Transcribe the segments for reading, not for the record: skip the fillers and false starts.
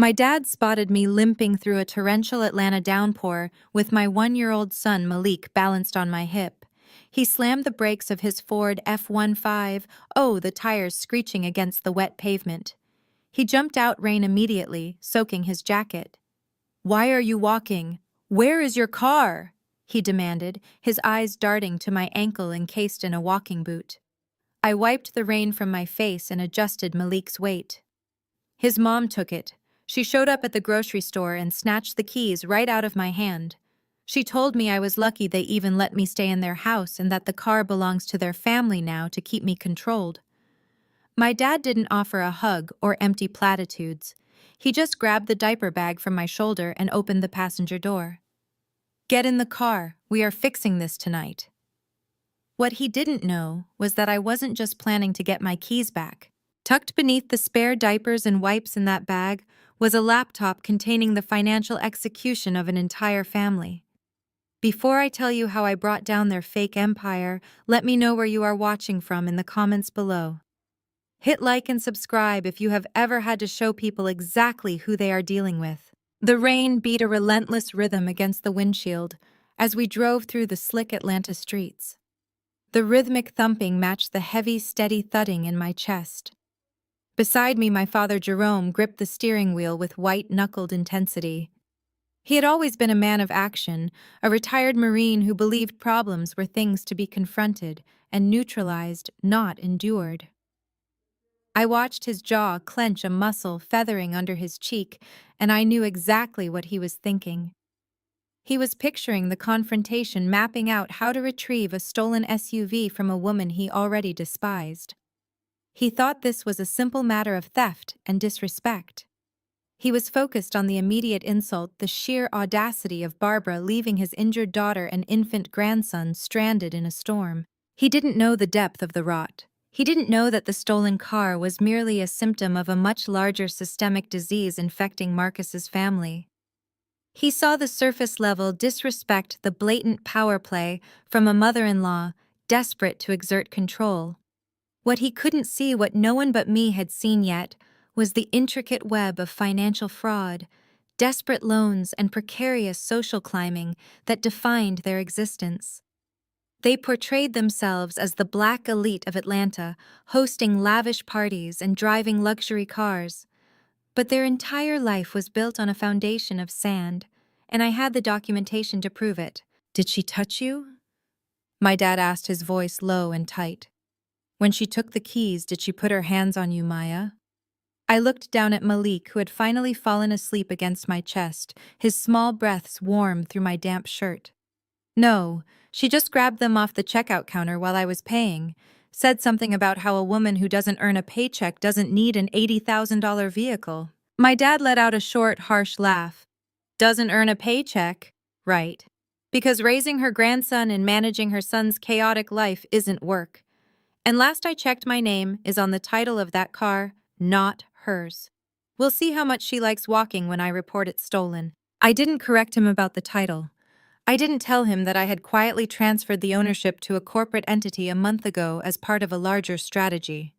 My dad spotted me limping through a torrential Atlanta downpour with my 1-year-old son Malik balanced on my hip. He slammed the brakes of his Ford F-15, the tires screeching against the wet pavement. He jumped out rain immediately, soaking his jacket. "Why are you walking? Where is your car?" he demanded, his eyes darting to my ankle encased in a walking boot. I wiped the rain from my face and adjusted Malik's weight. His mom took it. She showed up at the grocery store and snatched the keys right out of my hand. She told me I was lucky they even let me stay in their house and that the car belongs to their family now to keep me controlled. My dad didn't offer a hug or empty platitudes. He just grabbed the diaper bag from my shoulder and opened the passenger door. "Get in the car. We are fixing this tonight." What he didn't know was that I wasn't just planning to get my keys back. Tucked beneath the spare diapers and wipes in that bag was a laptop containing the financial execution of an entire family. Before I tell you how I brought down their fake empire, let me know where you are watching from in the comments below. Hit like and subscribe if you have ever had to show people exactly who they are dealing with. The rain beat a relentless rhythm against the windshield as we drove through the slick Atlanta streets. The rhythmic thumping matched the heavy, steady thudding in my chest. Beside me, my father Jerome gripped the steering wheel with white-knuckled intensity. He had always been a man of action, a retired Marine who believed problems were things to be confronted and neutralized, not endured. I watched his jaw clench, a muscle feathering under his cheek, and I knew exactly what he was thinking. He was picturing the confrontation, mapping out how to retrieve a stolen SUV from a woman he already despised. He thought this was a simple matter of theft and disrespect. He was focused on the immediate insult, the sheer audacity of Barbara leaving his injured daughter and infant grandson stranded in a storm. He didn't know the depth of the rot. He didn't know that the stolen car was merely a symptom of a much larger systemic disease infecting Marcus's family. He saw the surface-level disrespect, the blatant power play from a mother-in-law desperate to exert control. What he couldn't see, what no one but me had seen yet, was the intricate web of financial fraud, desperate loans, and precarious social climbing that defined their existence. They portrayed themselves as the black elite of Atlanta, hosting lavish parties and driving luxury cars. But their entire life was built on a foundation of sand, and I had the documentation to prove it. "Did she touch you?" my dad asked, his voice low and tight. "When she took the keys, did she put her hands on you, Maya?" I looked down at Malik, who had finally fallen asleep against my chest, his small breaths warm through my damp shirt. "No, she just grabbed them off the checkout counter while I was paying. Said something about how a woman who doesn't earn a paycheck doesn't need an $80,000 vehicle." My dad let out a short, harsh laugh. "Doesn't earn a paycheck? Right. Because raising her grandson and managing her son's chaotic life isn't work. And last I checked, my name is on the title of that car, not hers. We'll see how much she likes walking when I report it stolen." I didn't correct him about the title. I didn't tell him that I had quietly transferred the ownership to a corporate entity a month ago as part of a larger strategy.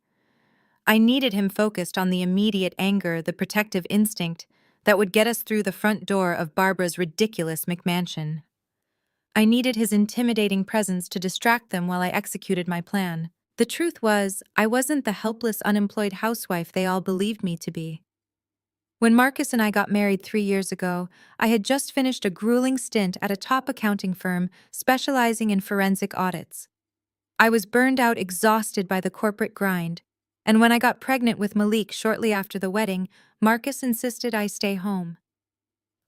I needed him focused on the immediate anger, the protective instinct that would get us through the front door of Barbara's ridiculous McMansion. I needed his intimidating presence to distract them while I executed my plan. The truth was, I wasn't the helpless, unemployed housewife they all believed me to be. When Marcus and I got married 3 years ago, I had just finished a grueling stint at a top accounting firm specializing in forensic audits. I was burned out, exhausted by the corporate grind, and when I got pregnant with Malik shortly after the wedding, Marcus insisted I stay home.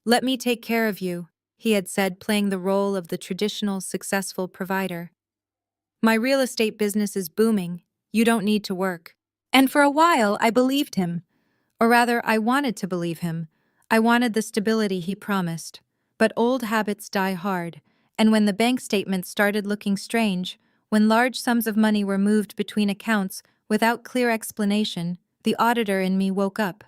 "Let me take care of you," he had said, playing the role of the traditional, successful provider. "My real estate business is booming. You don't need to work." And for a while, I believed him. Or rather, I wanted to believe him. I wanted the stability he promised. But old habits die hard, and when the bank statements started looking strange, when large sums of money were moved between accounts without clear explanation, the auditor in me woke up.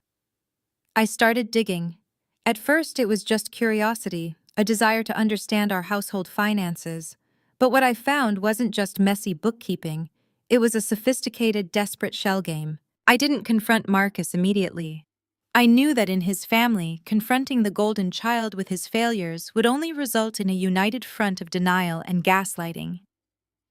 I started digging. At first, it was just curiosity, a desire to understand our household finances. But what I found wasn't just messy bookkeeping. It was a sophisticated, desperate shell game. I didn't confront Marcus immediately. I knew that in his family, confronting the golden child with his failures would only result in a united front of denial and gaslighting.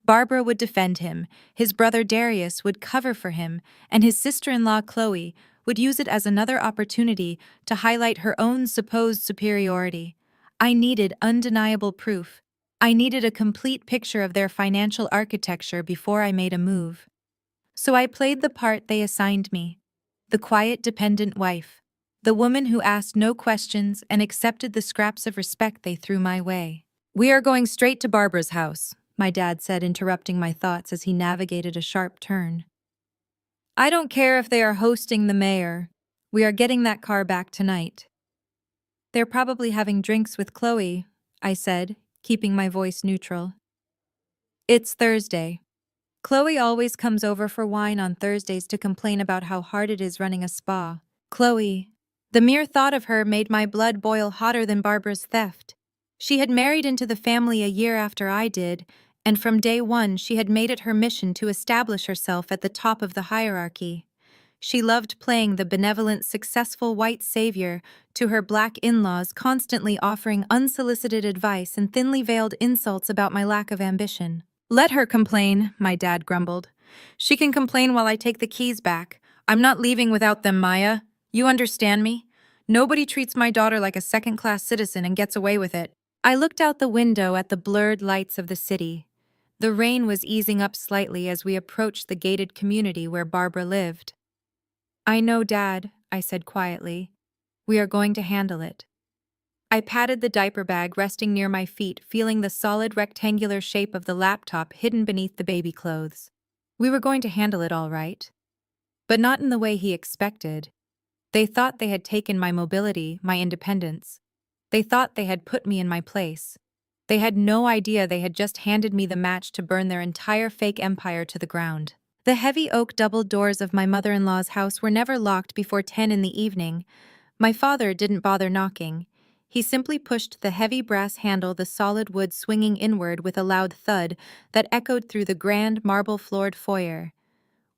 Barbara would defend him, his brother Darius would cover for him, and his sister-in-law Chloe would use it as another opportunity to highlight her own supposed superiority. I needed undeniable proof. I needed a complete picture of their financial architecture before I made a move. So I played the part they assigned me. The quiet, dependent wife. The woman who asked no questions and accepted the scraps of respect they threw my way. "We are going straight to Barbara's house," my dad said, interrupting my thoughts as he navigated a sharp turn. "I don't care if they are hosting the mayor. We are getting that car back tonight." "They're probably having drinks with Chloe," I said, keeping my voice neutral. "It's Thursday. Chloe always comes over for wine on Thursdays to complain about how hard it is running a spa. Chloe. The mere thought of her made my blood boil hotter than Barbara's theft. She had married into the family a year after I did, and from day one she had made it her mission to establish herself at the top of the hierarchy. She loved playing the benevolent, successful white savior to her black in-laws, constantly offering unsolicited advice and thinly veiled insults about my lack of ambition. "Let her complain," my dad grumbled. "She can complain while I take the keys back. I'm not leaving without them, Maya. You understand me? Nobody treats my daughter like a second-class citizen and gets away with it." I looked out the window at the blurred lights of the city. The rain was easing up slightly as we approached the gated community where Barbara lived. "I know, Dad," I said quietly. "We are going to handle it." I patted the diaper bag resting near my feet, feeling the solid rectangular shape of the laptop hidden beneath the baby clothes. We were going to handle it all right. But not in the way he expected. They thought they had taken my mobility, my independence. They thought they had put me in my place. They had no idea they had just handed me the match to burn their entire fake empire to the ground. The heavy oak double doors of my mother-in-law's house were never locked before 10 in the evening. My father didn't bother knocking. He simply pushed the heavy brass handle, the solid wood swinging inward with a loud thud that echoed through the grand marble-floored foyer.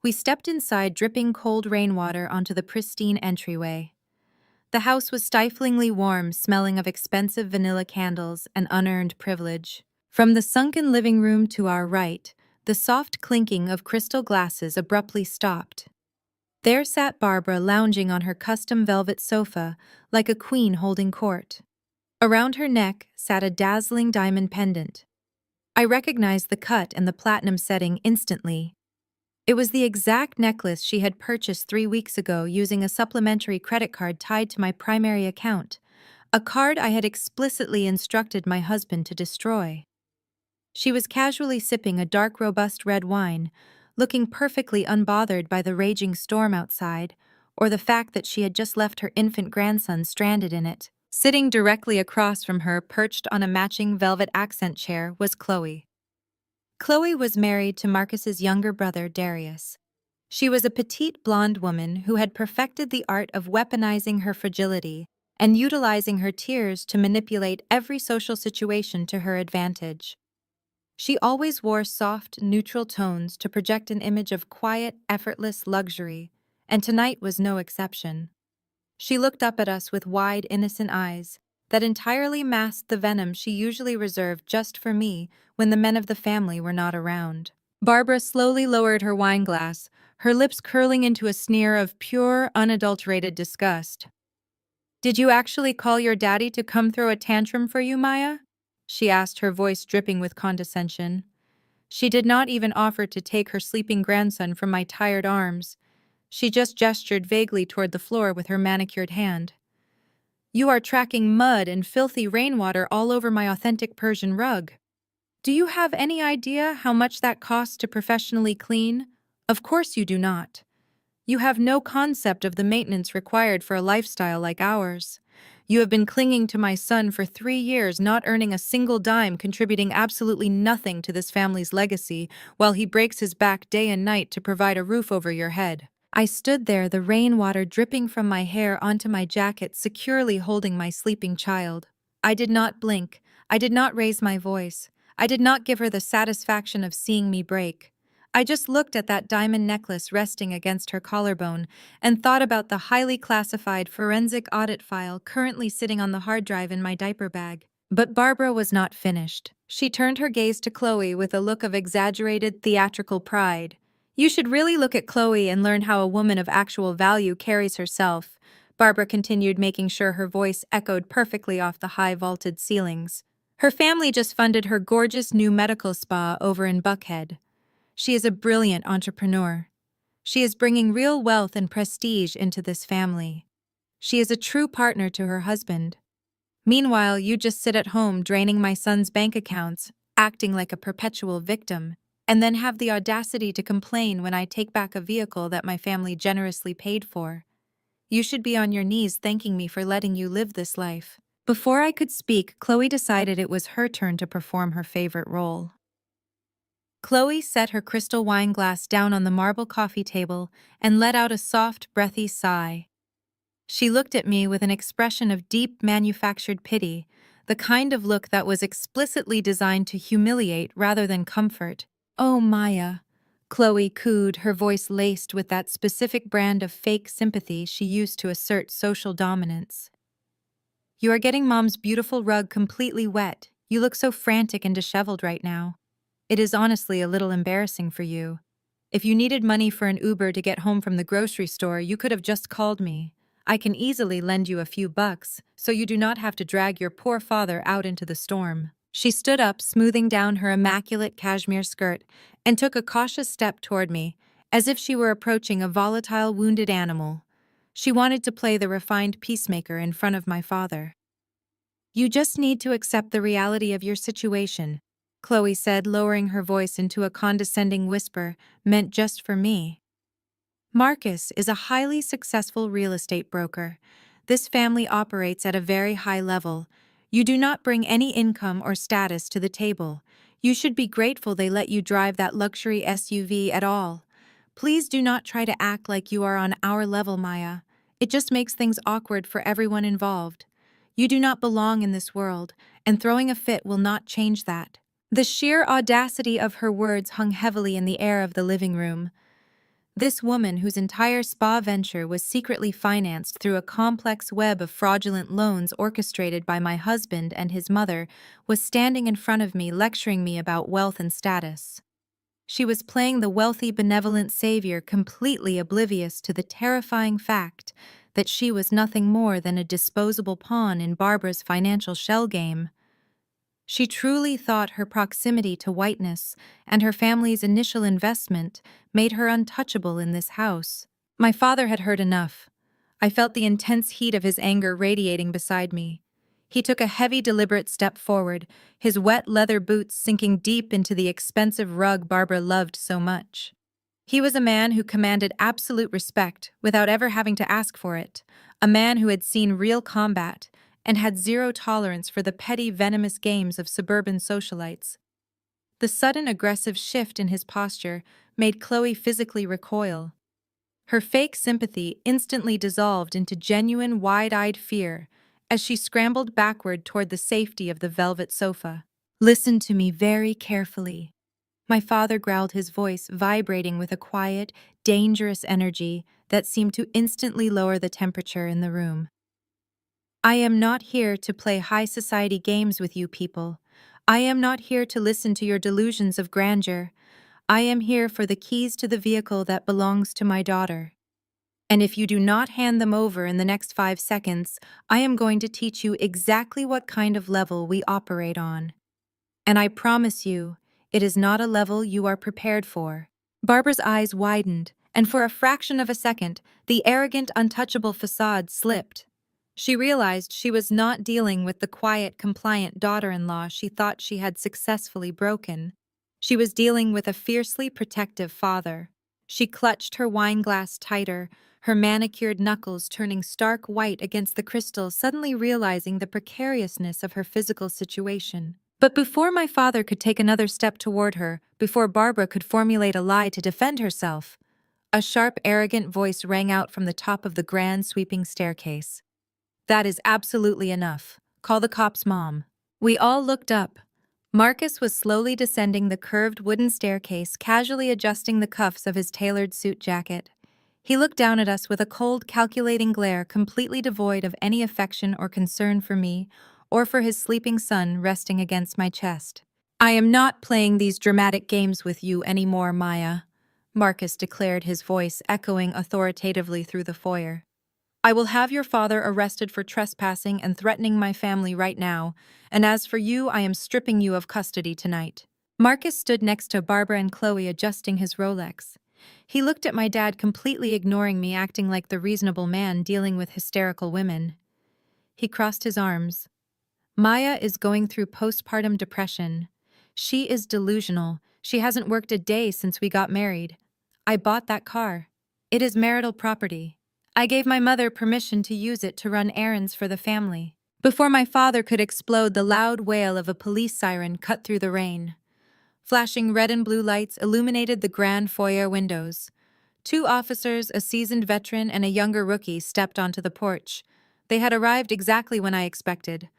We stepped inside, dripping cold rainwater onto the pristine entryway. The house was stiflingly warm, smelling of expensive vanilla candles and unearned privilege. From the sunken living room to our right, the soft clinking of crystal glasses abruptly stopped. There sat Barbara lounging on her custom velvet sofa, like a queen holding court. Around her neck sat a dazzling diamond pendant. I recognized the cut and the platinum setting instantly. It was the exact necklace she had purchased 3 weeks ago using a supplementary credit card tied to my primary account, a card I had explicitly instructed my husband to destroy. She was casually sipping a dark, robust red wine, looking perfectly unbothered by the raging storm outside, or the fact that she had just left her infant grandson stranded in it. Sitting directly across from her, perched on a matching velvet accent chair, was Chloe. Chloe was married to Marcus's younger brother, Darius. She was a petite blonde woman who had perfected the art of weaponizing her fragility and utilizing her tears to manipulate every social situation to her advantage. She always wore soft, neutral tones to project an image of quiet, effortless luxury, and tonight was no exception. She looked up at us with wide, innocent eyes that entirely masked the venom she usually reserved just for me when the men of the family were not around. Barbara slowly lowered her wineglass, her lips curling into a sneer of pure, unadulterated disgust. "Did you actually call your daddy to come throw a tantrum for you, Maya?" she asked, her voice dripping with condescension. She did not even offer to take her sleeping grandson from my tired arms. She just gestured vaguely toward the floor with her manicured hand. "You are tracking mud and filthy rainwater all over my authentic Persian rug. Do you have any idea how much that costs to professionally clean? Of course you do not. You have no concept of the maintenance required for a lifestyle like ours. You have been clinging to my son for 3 years, not earning a single dime, contributing absolutely nothing to this family's legacy, while he breaks his back day and night to provide a roof over your head." I stood there, the rainwater dripping from my hair onto my jacket, securely holding my sleeping child. I did not blink. I did not raise my voice. I did not give her the satisfaction of seeing me break. I just looked at that diamond necklace resting against her collarbone and thought about the highly classified forensic audit file currently sitting on the hard drive in my diaper bag. But Barbara was not finished. She turned her gaze to Chloe with a look of exaggerated theatrical pride. "You should really look at Chloe and learn how a woman of actual value carries herself," Barbara continued, making sure her voice echoed perfectly off the high vaulted ceilings. "Her family just funded her gorgeous new medical spa over in Buckhead. She is a brilliant entrepreneur. She is bringing real wealth and prestige into this family. She is a true partner to her husband. Meanwhile, you just sit at home draining my son's bank accounts, acting like a perpetual victim, and then have the audacity to complain when I take back a vehicle that my family generously paid for. You should be on your knees thanking me for letting you live this life." Before I could speak, Chloe decided it was her turn to perform her favorite role. Chloe set her crystal wine glass down on the marble coffee table and let out a soft, breathy sigh. She looked at me with an expression of deep manufactured pity, the kind of look that was explicitly designed to humiliate rather than comfort. "Oh, Maya," Chloe cooed, her voice laced with that specific brand of fake sympathy she used to assert social dominance. "You are getting Mom's beautiful rug completely wet. You look so frantic and disheveled right now. It is honestly a little embarrassing for you. If you needed money for an Uber to get home from the grocery store, you could have just called me. I can easily lend you a few bucks, so you do not have to drag your poor father out into the storm." She stood up, smoothing down her immaculate cashmere skirt, and took a cautious step toward me, as if she were approaching a volatile, wounded animal. She wanted to play the refined peacemaker in front of my father. "You just need to accept the reality of your situation," Chloe said, lowering her voice into a condescending whisper meant just for me. "Marcus is a highly successful real estate broker. This family operates at a very high level. You do not bring any income or status to the table. You should be grateful they let you drive that luxury SUV at all. Please do not try to act like you are on our level, Maya. It just makes things awkward for everyone involved. You do not belong in this world, and throwing a fit will not change that." The sheer audacity of her words hung heavily in the air of the living room. This woman, whose entire spa venture was secretly financed through a complex web of fraudulent loans orchestrated by my husband and his mother, was standing in front of me lecturing me about wealth and status. She was playing the wealthy, benevolent savior, completely oblivious to the terrifying fact that she was nothing more than a disposable pawn in Barbara's financial shell game. She truly thought her proximity to whiteness and her family's initial investment made her untouchable in this house. My father had heard enough. I felt the intense heat of his anger radiating beside me. He took a heavy, deliberate step forward, his wet leather boots sinking deep into the expensive rug Barbara loved so much. He was a man who commanded absolute respect without ever having to ask for it, a man who had seen real combat and had zero tolerance for the petty, venomous games of suburban socialites. The sudden aggressive shift in his posture made Chloe physically recoil. Her fake sympathy instantly dissolved into genuine, wide-eyed fear as she scrambled backward toward the safety of the velvet sofa. "Listen to me very carefully." My father growled, his voice vibrating with a quiet, dangerous energy that seemed to instantly lower the temperature in the room. "I am not here to play high society games with you people. I am not here to listen to your delusions of grandeur. I am here for the keys to the vehicle that belongs to my daughter. And if you do not hand them over in the next 5 seconds, I am going to teach you exactly what kind of level we operate on. And I promise you, it is not a level you are prepared for." Barbara's eyes widened, and for a fraction of a second, the arrogant, untouchable facade slipped. She realized she was not dealing with the quiet, compliant daughter-in-law she thought she had successfully broken. She was dealing with a fiercely protective father. She clutched her wine glass tighter, her manicured knuckles turning stark white against the crystal, suddenly realizing the precariousness of her physical situation. But before my father could take another step toward her, before Barbara could formulate a lie to defend herself, a sharp, arrogant voice rang out from the top of the grand, sweeping staircase. "That is absolutely enough. Call the cops, Mom." We all looked up. Marcus was slowly descending the curved wooden staircase, casually adjusting the cuffs of his tailored suit jacket. He looked down at us with a cold, calculating glare completely devoid of any affection or concern for me or for his sleeping son resting against my chest. "I am not playing these dramatic games with you anymore, Maya," Marcus declared, his voice echoing authoritatively through the foyer. "I will have your father arrested for trespassing and threatening my family right now, and as for you, I am stripping you of custody tonight." Marcus stood next to Barbara and Chloe, adjusting his Rolex. He looked at my dad, completely ignoring me, acting like the reasonable man dealing with hysterical women. He crossed his arms. "Maya is going through postpartum depression. She is delusional. She hasn't worked a day since we got married. I bought that car. It is marital property. I gave my mother permission to use it to run errands for the family." Before my father could explode, the loud wail of a police siren cut through the rain. Flashing red and blue lights illuminated the grand foyer windows. Two officers, a seasoned veteran and a younger rookie, stepped onto the porch. They had arrived exactly when I expected.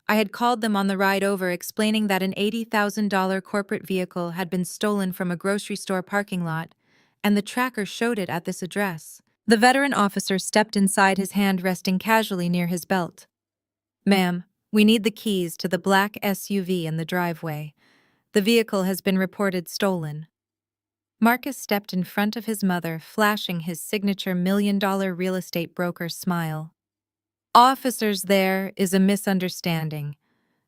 I had called them on the ride over, explaining that an $80,000 corporate vehicle had been stolen from a grocery store parking lot, and the tracker showed it at this address. The veteran officer stepped inside, his hand resting casually near his belt. "Ma'am, we need the keys to the black SUV in the driveway. The vehicle has been reported stolen." Marcus stepped in front of his mother, flashing his signature million-dollar real estate broker smile. "Officers, there is a misunderstanding.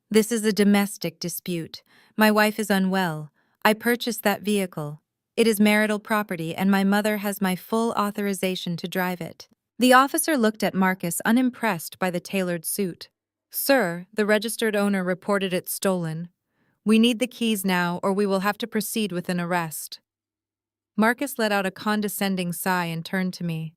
This is a domestic dispute. My wife is unwell. I purchased that vehicle. It is marital property, and my mother has my full authorization to drive it." The officer looked at Marcus, unimpressed by the tailored suit. "Sir, the registered owner reported it stolen. We need the keys now, or we will have to proceed with an arrest." Marcus let out a condescending sigh and turned to me.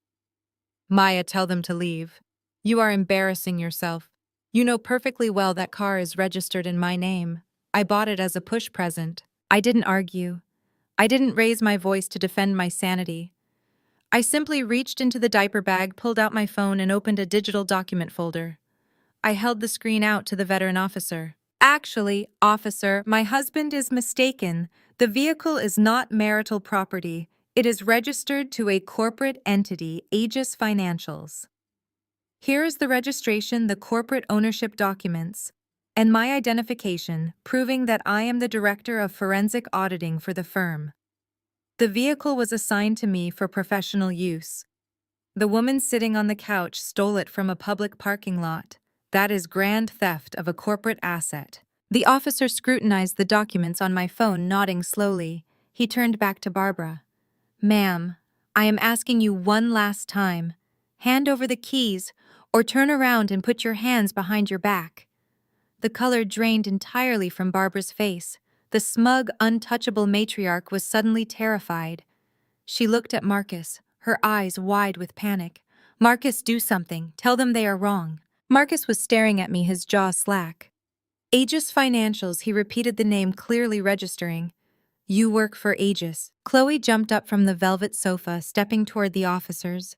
"Maya, tell them to leave. You are embarrassing yourself. You know perfectly well that car is registered in my name. I bought it as a push present." I didn't argue. I didn't raise my voice to defend my sanity. I simply reached into the diaper bag, pulled out my phone, and opened a digital document folder. I held the screen out to the veteran officer. "Actually, officer, my husband is mistaken. The vehicle is not marital property. It is registered to a corporate entity, Aegis Financials. Here is the registration, the corporate ownership documents, and my identification, proving that I am the director of forensic auditing for the firm. The vehicle was assigned to me for professional use. The woman sitting on the couch stole it from a public parking lot. That is grand theft of a corporate asset." The officer scrutinized the documents on my phone, nodding slowly. He turned back to Barbara. "Ma'am, I am asking you one last time. Hand over the keys, or turn around and put your hands behind your back." The color drained entirely from Barbara's face. The smug, untouchable matriarch was suddenly terrified. She looked at Marcus, her eyes wide with panic. "Marcus, do something. Tell them they are wrong." Marcus was staring at me, his jaw slack. "Aegis Financials," he repeated the name, clearly registering. "You work for Aegis." Chloe jumped up from the velvet sofa, stepping toward the officers.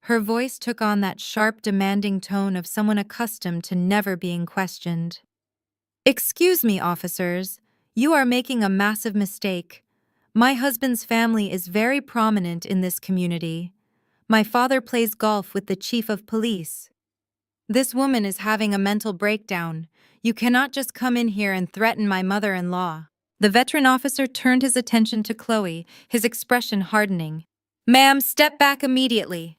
Her voice took on that sharp, demanding tone of someone accustomed to never being questioned. "Excuse me, officers. You are making a massive mistake. My husband's family is very prominent in this community. My father plays golf with the chief of police. This woman is having a mental breakdown. You cannot just come in here and threaten my mother-in-law." The veteran officer turned his attention to Chloe, his expression hardening. "Ma'am, step back immediately.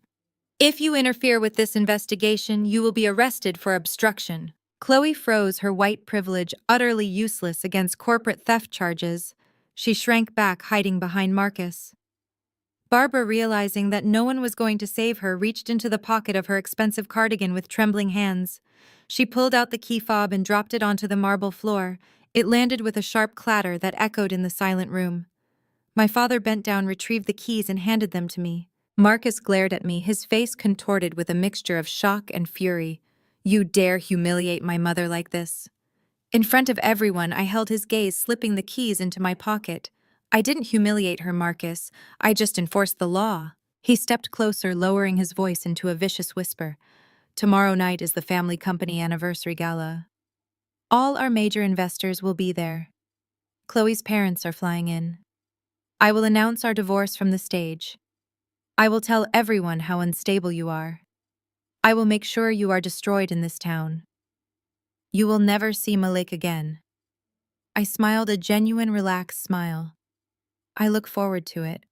If you interfere with this investigation, you will be arrested for obstruction." Chloe froze, her white privilege utterly useless against corporate theft charges. She shrank back, hiding behind Marcus. Barbara, realizing that no one was going to save her, reached into the pocket of her expensive cardigan with trembling hands. She pulled out the key fob and dropped it onto the marble floor. It landed with a sharp clatter that echoed in the silent room. My father bent down, retrieved the keys, and handed them to me. Marcus glared at me, his face contorted with a mixture of shock and fury. "You dare humiliate my mother like this?" In front of everyone, I held his gaze, slipping the keys into my pocket. "I didn't humiliate her, Marcus. I just enforced the law." He stepped closer, lowering his voice into a vicious whisper. "Tomorrow night is the family company anniversary gala. All our major investors will be there. Chloe's parents are flying in. I will announce our divorce from the stage. I will tell everyone how unstable you are. I will make sure you are destroyed in this town. You will never see Malik again. I smiled a genuine, relaxed smile. I look forward to it.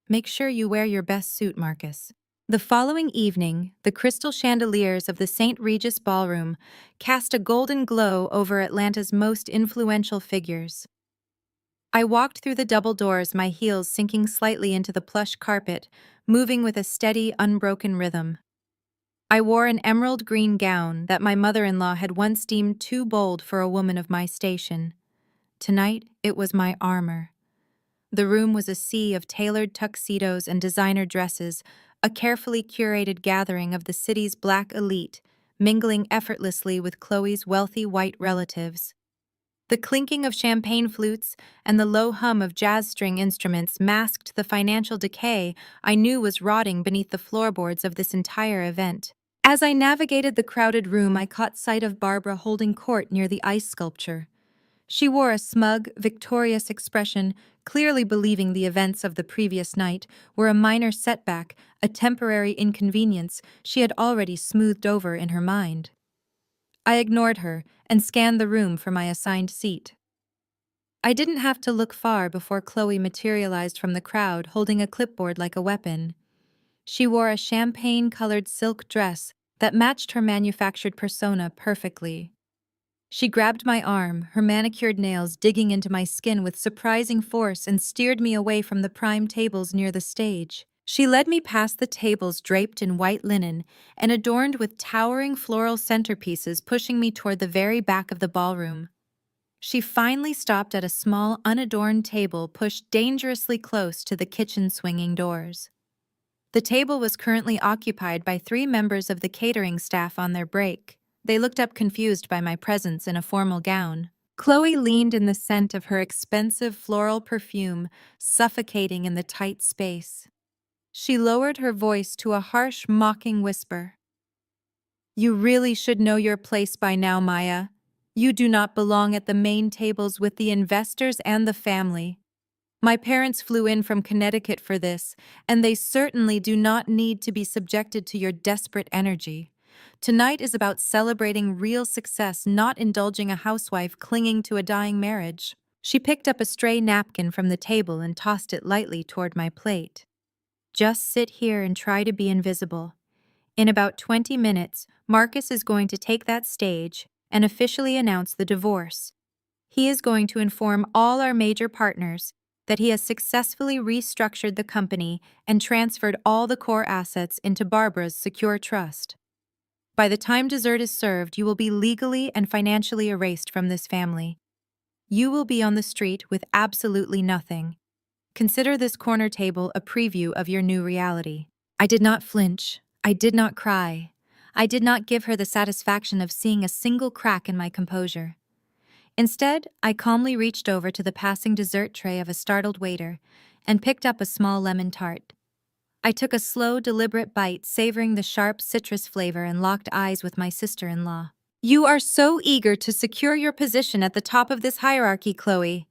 Make sure you wear your best suit, Marcus. The following evening, the crystal chandeliers of the St. Regis Ballroom cast a golden glow over Atlanta's most influential figures. I walked through the double doors, my heels sinking slightly into the plush carpet, moving with a steady, unbroken rhythm. I wore an emerald green gown that my mother-in-law had once deemed too bold for a woman of my station. Tonight, it was my armor. The room was a sea of tailored tuxedos and designer dresses, a carefully curated gathering of the city's black elite, mingling effortlessly with Chloe's wealthy white relatives. The clinking of champagne flutes and the low hum of jazz string instruments masked the financial decay I knew was rotting beneath the floorboards of this entire event. As I navigated the crowded room, I caught sight of Barbara holding court near the ice sculpture. She wore a smug, victorious expression, clearly believing the events of the previous night were a minor setback, a temporary inconvenience she had already smoothed over in her mind. I ignored her and scanned the room for my assigned seat. I didn't have to look far before Chloe materialized from the crowd holding a clipboard like a weapon. She wore a champagne-colored silk dress that matched her manufactured persona perfectly. She grabbed my arm, her manicured nails digging into my skin with surprising force, and steered me away from the prime tables near the stage. She led me past the tables draped in white linen and adorned with towering floral centerpieces, pushing me toward the very back of the ballroom. She finally stopped at a small, unadorned table pushed dangerously close to the kitchen swinging doors. The table was currently occupied by 3 members of the catering staff on their break. They looked up confused by my presence in a formal gown. Chloe leaned in the scent of her expensive floral perfume, suffocating in the tight space. She lowered her voice to a harsh, mocking whisper. "You really should know your place by now, Maya. You do not belong at the main tables with the investors and the family. My parents flew in from Connecticut for this, and they certainly do not need to be subjected to your desperate energy. Tonight is about celebrating real success, not indulging a housewife clinging to a dying marriage." She picked up a stray napkin from the table and tossed it lightly toward my plate. "Just sit here and try to be invisible. In about 20 minutes, Marcus is going to take that stage and officially announce the divorce. He is going to inform all our major partners that he has successfully restructured the company and transferred all the core assets into Barbara's secure trust. By the time dessert is served, you will be legally and financially erased from this family. You will be on the street with absolutely nothing. Consider this corner table a preview of your new reality." I did not flinch. I did not cry. I did not give her the satisfaction of seeing a single crack in my composure. Instead, I calmly reached over to the passing dessert tray of a startled waiter and picked up a small lemon tart. I took a slow, deliberate bite, savoring the sharp citrus flavor, and locked eyes with my sister-in-law. "You are so eager to secure your position at the top of this hierarchy, Chloe,"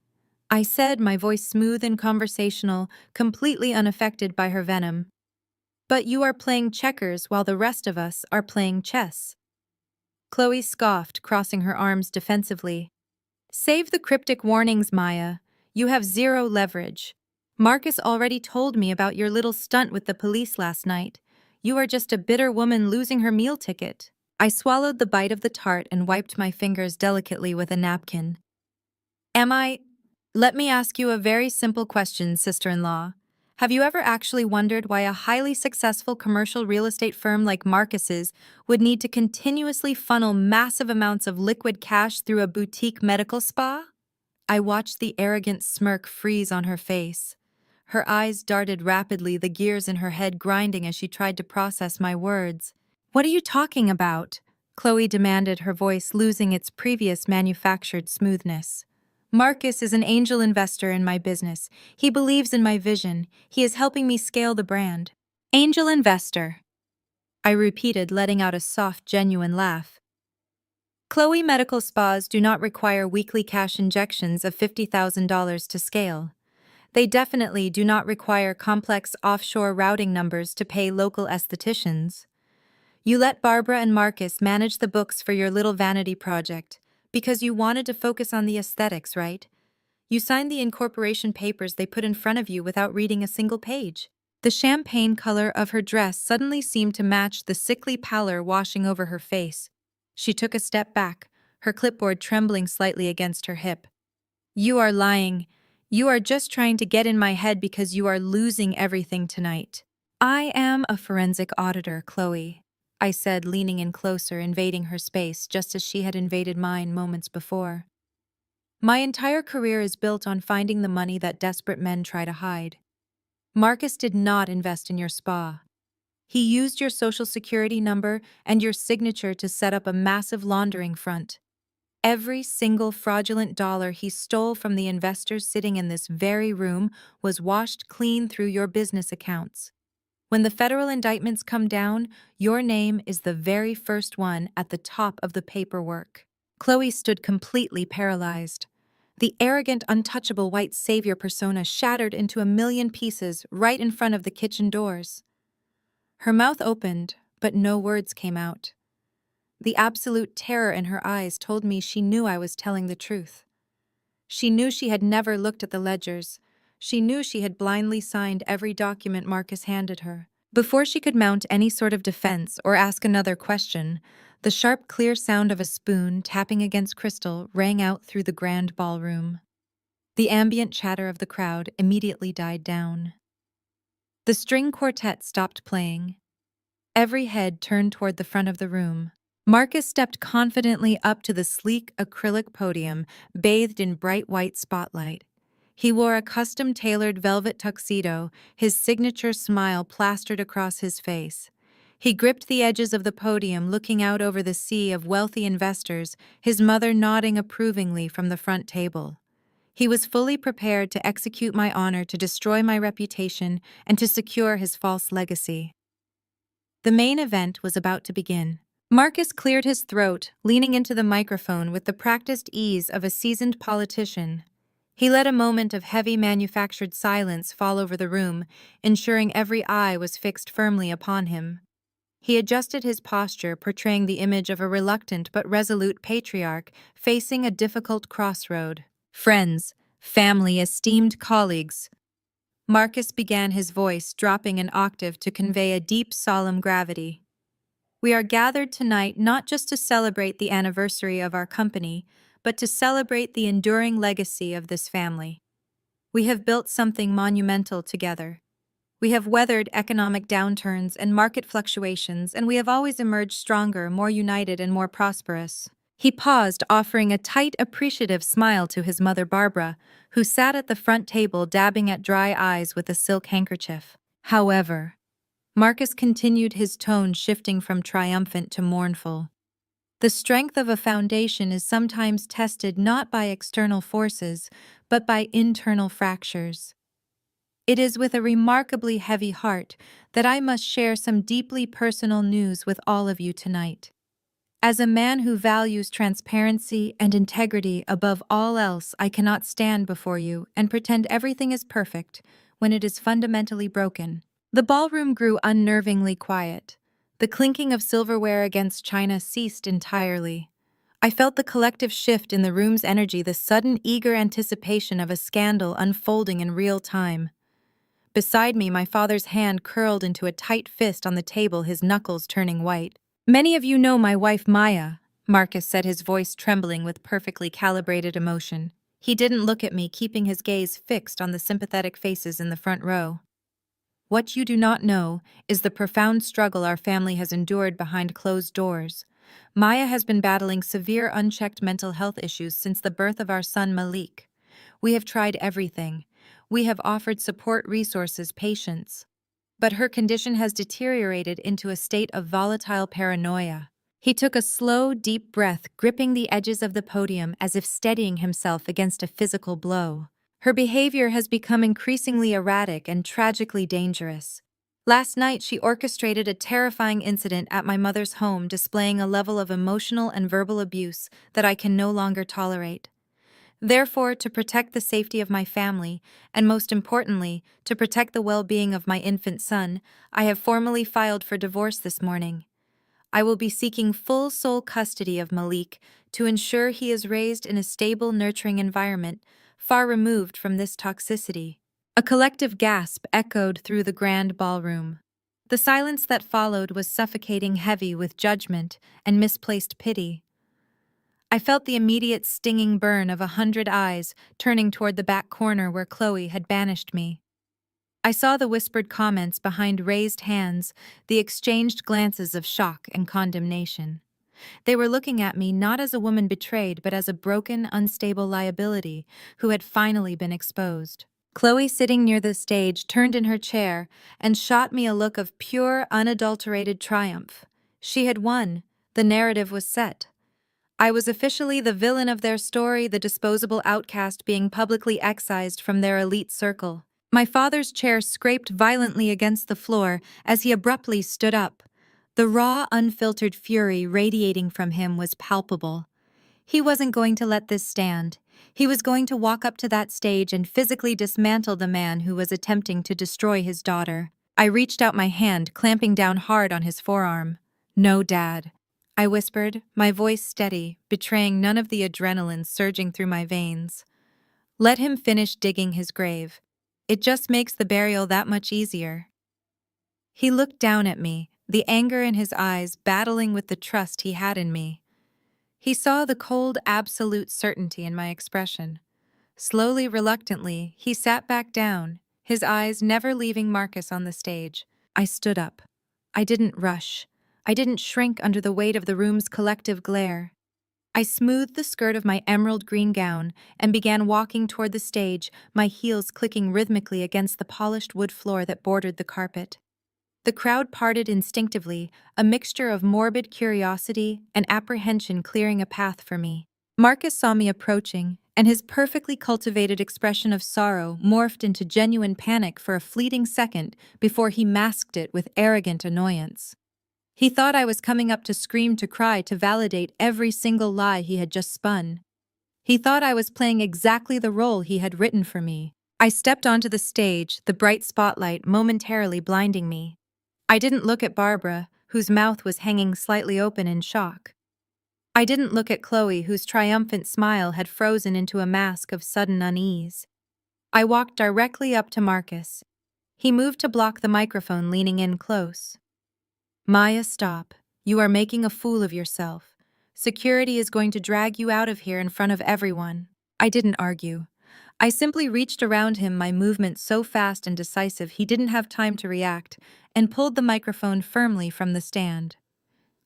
I said, my voice smooth and conversational, completely unaffected by her venom. "But you are playing checkers while the rest of us are playing chess." Chloe scoffed, crossing her arms defensively. "Save the cryptic warnings, Maya. You have zero leverage. Marcus already told me about your little stunt with the police last night. You are just a bitter woman losing her meal ticket." I swallowed the bite of the tart and wiped my fingers delicately with a napkin. "Am I? Let me ask you a very simple question, sister-in-law. Have you ever actually wondered why a highly successful commercial real estate firm like Marcus's would need to continuously funnel massive amounts of liquid cash through a boutique medical spa?" I watched the arrogant smirk freeze on her face. Her eyes darted rapidly, the gears in her head grinding as she tried to process my words. "What are you talking about?" Chloe demanded, her voice losing its previous manufactured smoothness. "Marcus is an angel investor in my business. He believes in my vision. He is helping me scale the brand." "Angel investor," I repeated, letting out a soft, genuine laugh. Chloe medical spas do not require weekly cash injections of $50,000 to scale. They definitely do not require complex offshore routing numbers to pay local estheticians. You let Barbara and Marcus manage the books for your little vanity project because you wanted to focus on the aesthetics, right? You signed the incorporation papers they put in front of you without reading a single page. The champagne color of her dress suddenly seemed to match the sickly pallor washing over her face. She took a step back, her clipboard trembling slightly against her hip. You are lying. You are just trying to get in my head because you are losing everything tonight. I am a forensic auditor, Chloe, I said, leaning in closer, invading her space just as she had invaded mine moments before. My entire career is built on finding the money that desperate men try to hide. Marcus did not invest in your spa. He used your social security number and your signature to set up a massive laundering front. Every single fraudulent dollar he stole from the investors sitting in this very room was washed clean through your business accounts. When the federal indictments come down, your name is the very first one at the top of the paperwork. Chloe stood completely paralyzed. The arrogant, untouchable white savior persona shattered into a million pieces right in front of the kitchen doors. Her mouth opened, but no words came out. The absolute terror in her eyes told me she knew I was telling the truth. She knew she had never looked at the ledgers. She knew she had blindly signed every document Marcus handed her. Before she could mount any sort of defense or ask another question, the sharp, clear sound of a spoon tapping against crystal rang out through the grand ballroom. The ambient chatter of the crowd immediately died down. The string quartet stopped playing. Every head turned toward the front of the room. Marcus stepped confidently up to the sleek acrylic podium, bathed in bright white spotlight. He wore a custom-tailored velvet tuxedo, his signature smile plastered across his face. He gripped the edges of the podium, looking out over the sea of wealthy investors, his mother nodding approvingly from the front table. He was fully prepared to execute my honor, to destroy my reputation, and to secure his false legacy. The main event was about to begin. Marcus cleared his throat, leaning into the microphone with the practiced ease of a seasoned politician. He let a moment of heavy manufactured silence fall over the room, ensuring every eye was fixed firmly upon him. He adjusted his posture, portraying the image of a reluctant but resolute patriarch facing a difficult crossroad. Friends, family, esteemed colleagues. Marcus began, his voice dropping an octave to convey a deep, solemn gravity. We are gathered tonight not just to celebrate the anniversary of our company, but to celebrate the enduring legacy of this family. We have built something monumental together. We have weathered economic downturns and market fluctuations, and we have always emerged stronger, more united, and more prosperous. He paused, offering a tight, appreciative smile to his mother Barbara, who sat at the front table dabbing at dry eyes with a silk handkerchief. However, Marcus continued, his tone shifting from triumphant to mournful. The strength of a foundation is sometimes tested not by external forces, but by internal fractures. It is with a remarkably heavy heart that I must share some deeply personal news with all of you tonight. As a man who values transparency and integrity above all else, I cannot stand before you and pretend everything is perfect when it is fundamentally broken. The ballroom grew unnervingly quiet. The clinking of silverware against china ceased entirely. I felt the collective shift in the room's energy, the sudden, eager anticipation of a scandal unfolding in real time. Beside me, my father's hand curled into a tight fist on the table, his knuckles turning white. Many of you know my wife Maya, Marcus said, his voice trembling with perfectly calibrated emotion. He didn't look at me, keeping his gaze fixed on the sympathetic faces in the front row. What you do not know is the profound struggle our family has endured behind closed doors. Maya has been battling severe unchecked mental health issues since the birth of our son Malik. We have tried everything. We have offered support, resources, patience. But her condition has deteriorated into a state of volatile paranoia. He took a slow, deep breath, gripping the edges of the podium as if steadying himself against a physical blow. Her behavior has become increasingly erratic and tragically dangerous. Last night, she orchestrated a terrifying incident at my mother's home, displaying a level of emotional and verbal abuse that I can no longer tolerate. Therefore, to protect the safety of my family, and most importantly, to protect the well-being of my infant son, I have formally filed for divorce this morning. I will be seeking full sole custody of Malik to ensure he is raised in a stable, nurturing environment, far removed from this toxicity. A collective gasp echoed through the grand ballroom. The silence that followed was suffocating, heavy with judgment and misplaced pity. I felt the immediate stinging burn of 100 eyes turning toward the back corner where Chloe had banished me. I saw the whispered comments behind raised hands, the exchanged glances of shock and condemnation. They were looking at me not as a woman betrayed, but as a broken, unstable liability who had finally been exposed. Chloe, sitting near the stage, turned in her chair and shot me a look of pure, unadulterated triumph. She had won. The narrative was set. I was officially the villain of their story, the disposable outcast being publicly excised from their elite circle. My father's chair scraped violently against the floor as he abruptly stood up. The raw, unfiltered fury radiating from him was palpable. He wasn't going to let this stand. He was going to walk up to that stage and physically dismantle the man who was attempting to destroy his daughter. I reached out my hand, clamping down hard on his forearm. "No, Dad," I whispered, my voice steady, betraying none of the adrenaline surging through my veins. "Let him finish digging his grave. It just makes the burial that much easier." He looked down at me, the anger in his eyes battling with the trust he had in me. He saw the cold, absolute certainty in my expression. Slowly, reluctantly, he sat back down, his eyes never leaving Marcus on the stage. I stood up. I didn't rush. I didn't shrink under the weight of the room's collective glare. I smoothed the skirt of my emerald green gown and began walking toward the stage, my heels clicking rhythmically against the polished wood floor that bordered the carpet. The crowd parted instinctively, a mixture of morbid curiosity and apprehension clearing a path for me. Marcus saw me approaching, and his perfectly cultivated expression of sorrow morphed into genuine panic for a fleeting second before he masked it with arrogant annoyance. He thought I was coming up to scream, to cry, to validate every single lie he had just spun. He thought I was playing exactly the role he had written for me. I stepped onto the stage, the bright spotlight momentarily blinding me. I didn't look at Barbara, whose mouth was hanging slightly open in shock. I didn't look at Chloe, whose triumphant smile had frozen into a mask of sudden unease. I walked directly up to Marcus. He moved to block the microphone, leaning in close. "Maya, stop. You are making a fool of yourself. Security is going to drag you out of here in front of everyone." I didn't argue. I simply reached around him, my movement so fast and decisive he didn't have time to react, and pulled the microphone firmly from the stand.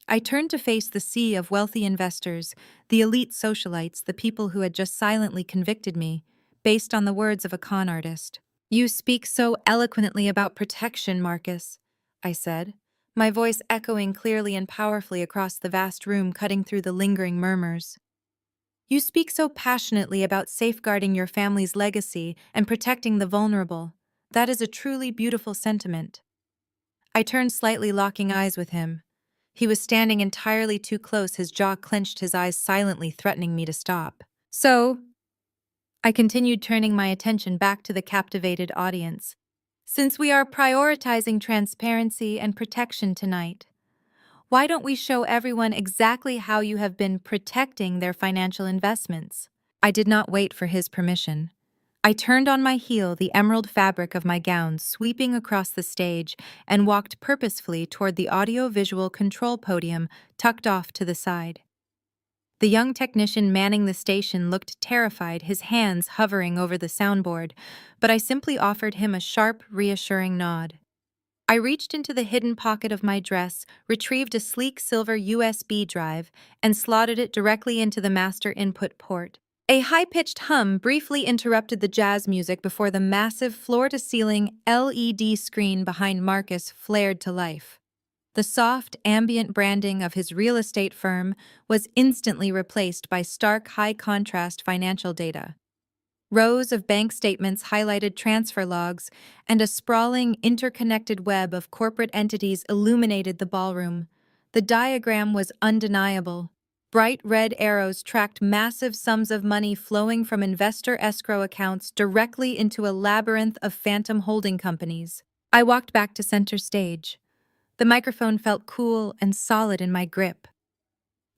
I turned to face the sea of wealthy investors, the elite socialites, the people who had just silently convicted me, based on the words of a con artist. "You speak so eloquently about protection, Marcus," I said, my voice echoing clearly and powerfully across the vast room, cutting through the lingering murmurs. "You speak so passionately about safeguarding your family's legacy and protecting the vulnerable. That is a truly beautiful sentiment." I turned slightly, locking eyes with him. He was standing entirely too close, his jaw clenched, his eyes silently threatening me to stop. "So," I continued, turning my attention back to the captivated audience, "since we are prioritizing transparency and protection tonight, why don't we show everyone exactly how you have been protecting their financial investments?" I did not wait for his permission. I turned on my heel, the emerald fabric of my gown sweeping across the stage, and walked purposefully toward the audio-visual control podium tucked off to the side. The young technician manning the station looked terrified, his hands hovering over the soundboard, but I simply offered him a sharp, reassuring nod. I reached into the hidden pocket of my dress, retrieved a sleek silver USB drive, and slotted it directly into the master input port. A high-pitched hum briefly interrupted the jazz music before the massive floor-to-ceiling LED screen behind Marcus flared to life. The soft, ambient branding of his real estate firm was instantly replaced by stark, high-contrast financial data. Rows of bank statements highlighted transfer logs, and a sprawling, interconnected web of corporate entities illuminated the ballroom. The diagram was undeniable. Bright red arrows tracked massive sums of money flowing from investor escrow accounts directly into a labyrinth of phantom holding companies. I walked back to center stage. The microphone felt cool and solid in my grip.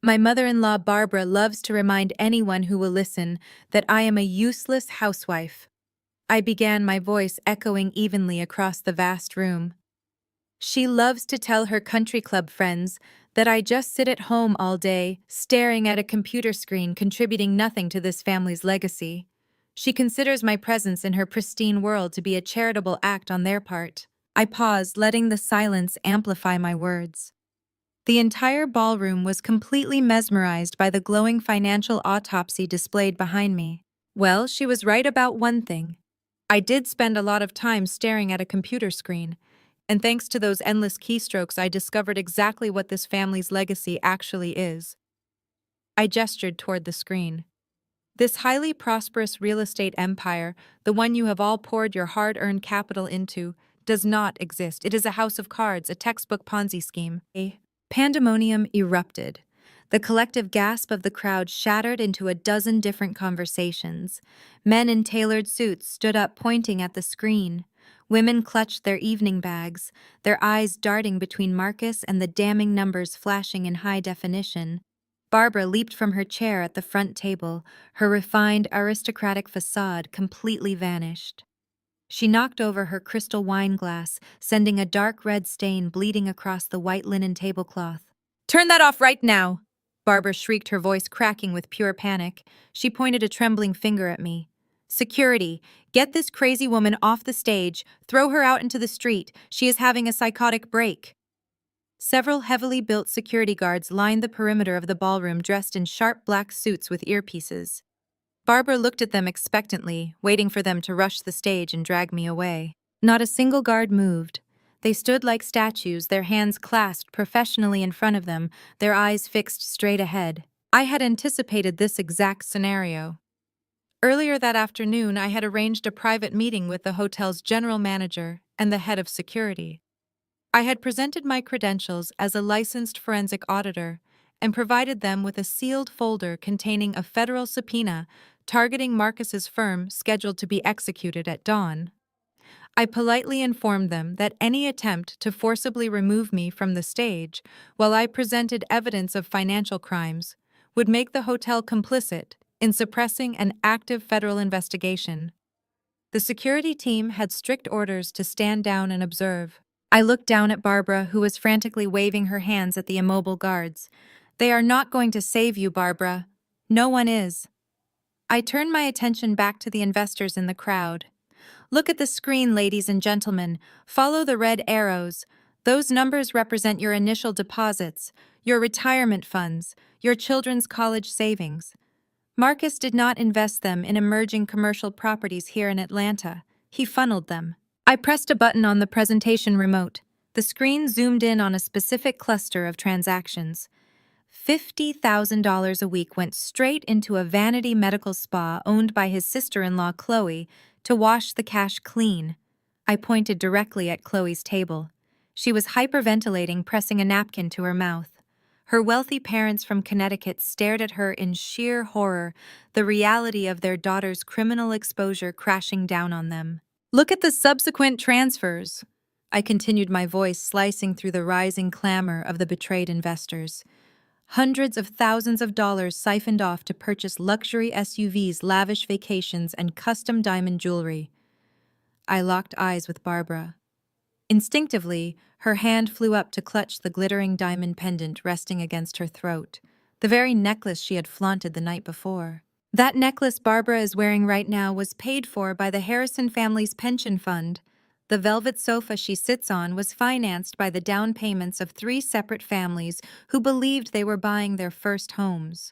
My mother-in-law Barbara loves to remind anyone who will listen that I am a useless housewife. I began, my voice echoing evenly across the vast room. She loves to tell her country club friends that I just sit at home all day, staring at a computer screen, contributing nothing to this family's legacy. She considers my presence in her pristine world to be a charitable act on their part. I paused, letting the silence amplify my words. The entire ballroom was completely mesmerized by the glowing financial autopsy displayed behind me. Well, she was right about one thing. I did spend a lot of time staring at a computer screen, and thanks to those endless keystrokes, I discovered exactly what this family's legacy actually is. I gestured toward the screen. This highly prosperous real estate empire, the one you have all poured your hard-earned capital into, does not exist. It is a house of cards, a textbook Ponzi scheme. Pandemonium erupted. The collective gasp of the crowd shattered into a dozen different conversations. Men in tailored suits stood up pointing at the screen. Women clutched their evening bags, their eyes darting between Marcus and the damning numbers flashing in high definition. Barbara leaped from her chair at the front table, her refined, aristocratic facade completely vanished. She knocked over her crystal wine glass, sending a dark red stain bleeding across the white linen tablecloth. "Turn that off right now!" Barbara shrieked, her voice cracking with pure panic. She pointed a trembling finger at me. "Security, get this crazy woman off the stage. Throw her out into the street. She is having a psychotic break." Several heavily built security guards lined the perimeter of the ballroom, dressed in sharp black suits with earpieces. Barbara looked at them expectantly, waiting for them to rush the stage and drag me away. Not a single guard moved. They stood like statues, their hands clasped professionally in front of them, their eyes fixed straight ahead. I had anticipated this exact scenario. Earlier that afternoon, I had arranged a private meeting with the hotel's general manager and the head of security. I had presented my credentials as a licensed forensic auditor and provided them with a sealed folder containing a federal subpoena targeting Marcus's firm scheduled to be executed at dawn. I politely informed them that any attempt to forcibly remove me from the stage while I presented evidence of financial crimes would make the hotel complicit in suppressing an active federal investigation. The security team had strict orders to stand down and observe. I looked down at Barbara, who was frantically waving her hands at the immobile guards. "They are not going to save you, Barbara. No one is." I turned my attention back to the investors in the crowd. "Look at the screen, ladies and gentlemen. Follow the red arrows. Those numbers represent your initial deposits, your retirement funds, your children's college savings. Marcus did not invest them in emerging commercial properties here in Atlanta. He funneled them." I pressed a button on the presentation remote. The screen zoomed in on a specific cluster of transactions. $50,000 a week went straight into a vanity medical spa owned by his sister-in-law Chloe to wash the cash clean. I pointed directly at Chloe's table. She was hyperventilating, pressing a napkin to her mouth. Her wealthy parents from Connecticut stared at her in sheer horror, the reality of their daughter's criminal exposure crashing down on them. "Look at the subsequent transfers," I continued, my voice slicing through the rising clamor of the betrayed investors. "Hundreds of thousands of dollars siphoned off to purchase luxury SUVs, lavish vacations, and custom diamond jewelry." I locked eyes with Barbara. Instinctively, her hand flew up to clutch the glittering diamond pendant resting against her throat, the very necklace she had flaunted the night before. That necklace Barbara is wearing right now was paid for by the Harrison family's pension fund. The velvet sofa she sits on was financed by the down payments of 3 separate families who believed they were buying their first homes.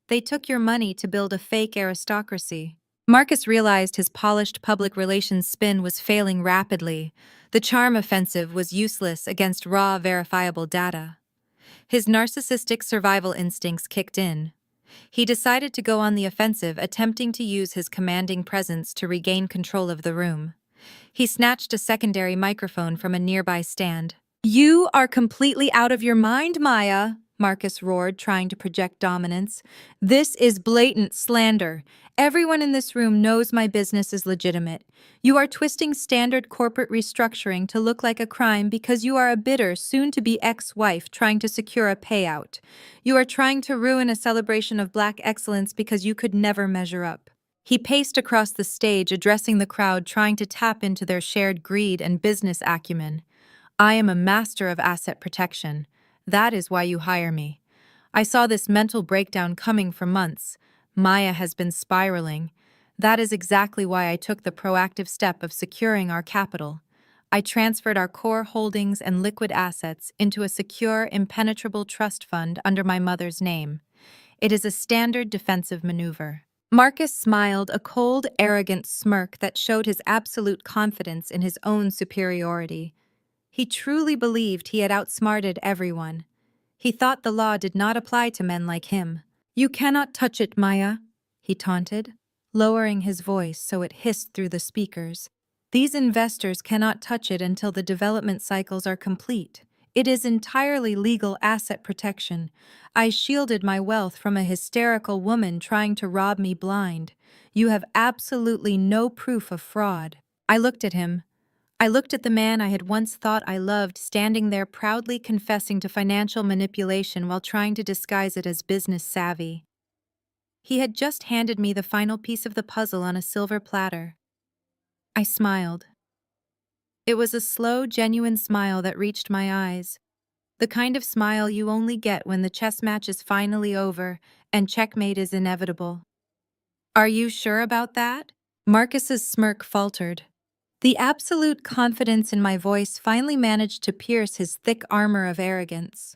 They took your money to build a fake aristocracy. Marcus realized his polished public relations spin was failing rapidly. The charm offensive was useless against raw, verifiable data. His narcissistic survival instincts kicked in. He decided to go on the offensive, attempting to use his commanding presence to regain control of the room. He snatched a secondary microphone from a nearby stand. "You are completely out of your mind, Maya," Marcus roared, trying to project dominance. "This is blatant slander. Everyone in this room knows my business is legitimate. You are twisting standard corporate restructuring to look like a crime because you are a bitter, soon-to-be ex-wife trying to secure a payout. You are trying to ruin a celebration of Black excellence because you could never measure up." He paced across the stage, addressing the crowd, trying to tap into their shared greed and business acumen. "I am a master of asset protection. That is why you hire me. I saw this mental breakdown coming for months. Maya has been spiraling. That is exactly why I took the proactive step of securing our capital. I transferred our core holdings and liquid assets into a secure, impenetrable trust fund under my mother's name. It is a standard defensive maneuver." Marcus smiled, a cold, arrogant smirk that showed his absolute confidence in his own superiority. He truly believed he had outsmarted everyone. He thought the law did not apply to men like him. "You cannot touch it, Maya," he taunted, lowering his voice so it hissed through the speakers. "These investors cannot touch it until the development cycles are complete. It is entirely legal asset protection. I shielded my wealth from a hysterical woman trying to rob me blind. You have absolutely no proof of fraud." I looked at him. I looked at the man I had once thought I loved, standing there proudly confessing to financial manipulation while trying to disguise it as business savvy. He had just handed me the final piece of the puzzle on a silver platter. I smiled. It was a slow, genuine smile that reached my eyes. The kind of smile you only get when the chess match is finally over and checkmate is inevitable. "Are you sure about that?" Marcus's smirk faltered. The absolute confidence in my voice finally managed to pierce his thick armor of arrogance.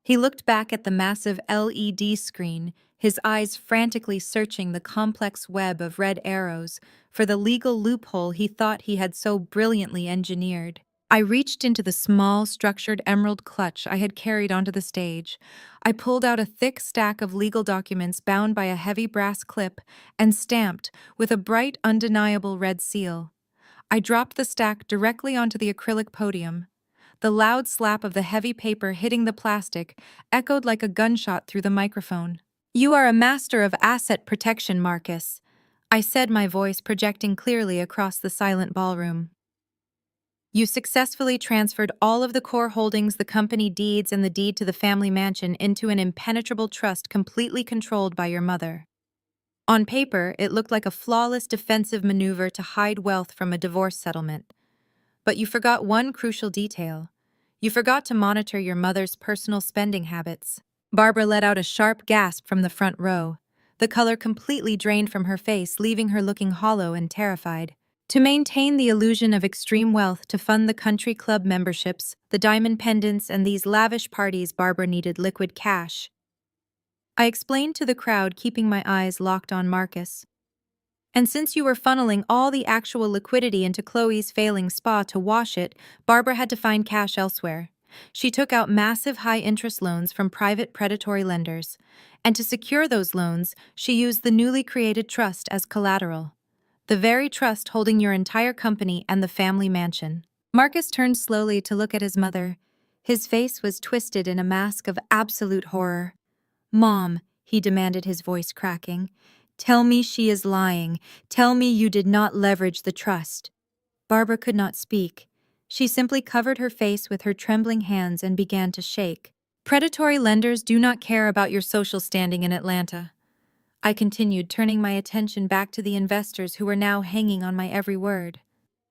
He looked back at the massive LED screen, his eyes frantically searching the complex web of red arrows for the legal loophole he thought he had so brilliantly engineered. I reached into the small, structured emerald clutch I had carried onto the stage. I pulled out a thick stack of legal documents bound by a heavy brass clip and stamped with a bright, undeniable red seal. I dropped the stack directly onto the acrylic podium. The loud slap of the heavy paper hitting the plastic echoed like a gunshot through the microphone. "You are a master of asset protection, Marcus," I said, my voice projecting clearly across the silent ballroom. "You successfully transferred all of the core holdings, the company deeds, and the deed to the family mansion into an impenetrable trust completely controlled by your mother. On paper, it looked like a flawless defensive maneuver to hide wealth from a divorce settlement. But you forgot one crucial detail. You forgot to monitor your mother's personal spending habits." Barbara let out a sharp gasp from the front row. The color completely drained from her face, leaving her looking hollow and terrified. To maintain the illusion of extreme wealth to fund the country club memberships, the diamond pendants, and these lavish parties, Barbara needed liquid cash. I explained to the crowd, keeping my eyes locked on Marcus. "And since you were funneling all the actual liquidity into Chloe's failing spa to wash it, Barbara had to find cash elsewhere. She took out massive high-interest loans from private predatory lenders. And to secure those loans, she used the newly created trust as collateral. The very trust holding your entire company and the family mansion." Marcus turned slowly to look at his mother. His face was twisted in a mask of absolute horror. "Mom," he demanded, his voice cracking, "tell me she is lying. Tell me you did not leverage the trust." Barbara could not speak. She simply covered her face with her trembling hands and began to shake. "Predatory lenders do not care about your social standing in Atlanta," I continued, turning my attention back to the investors who were now hanging on my every word.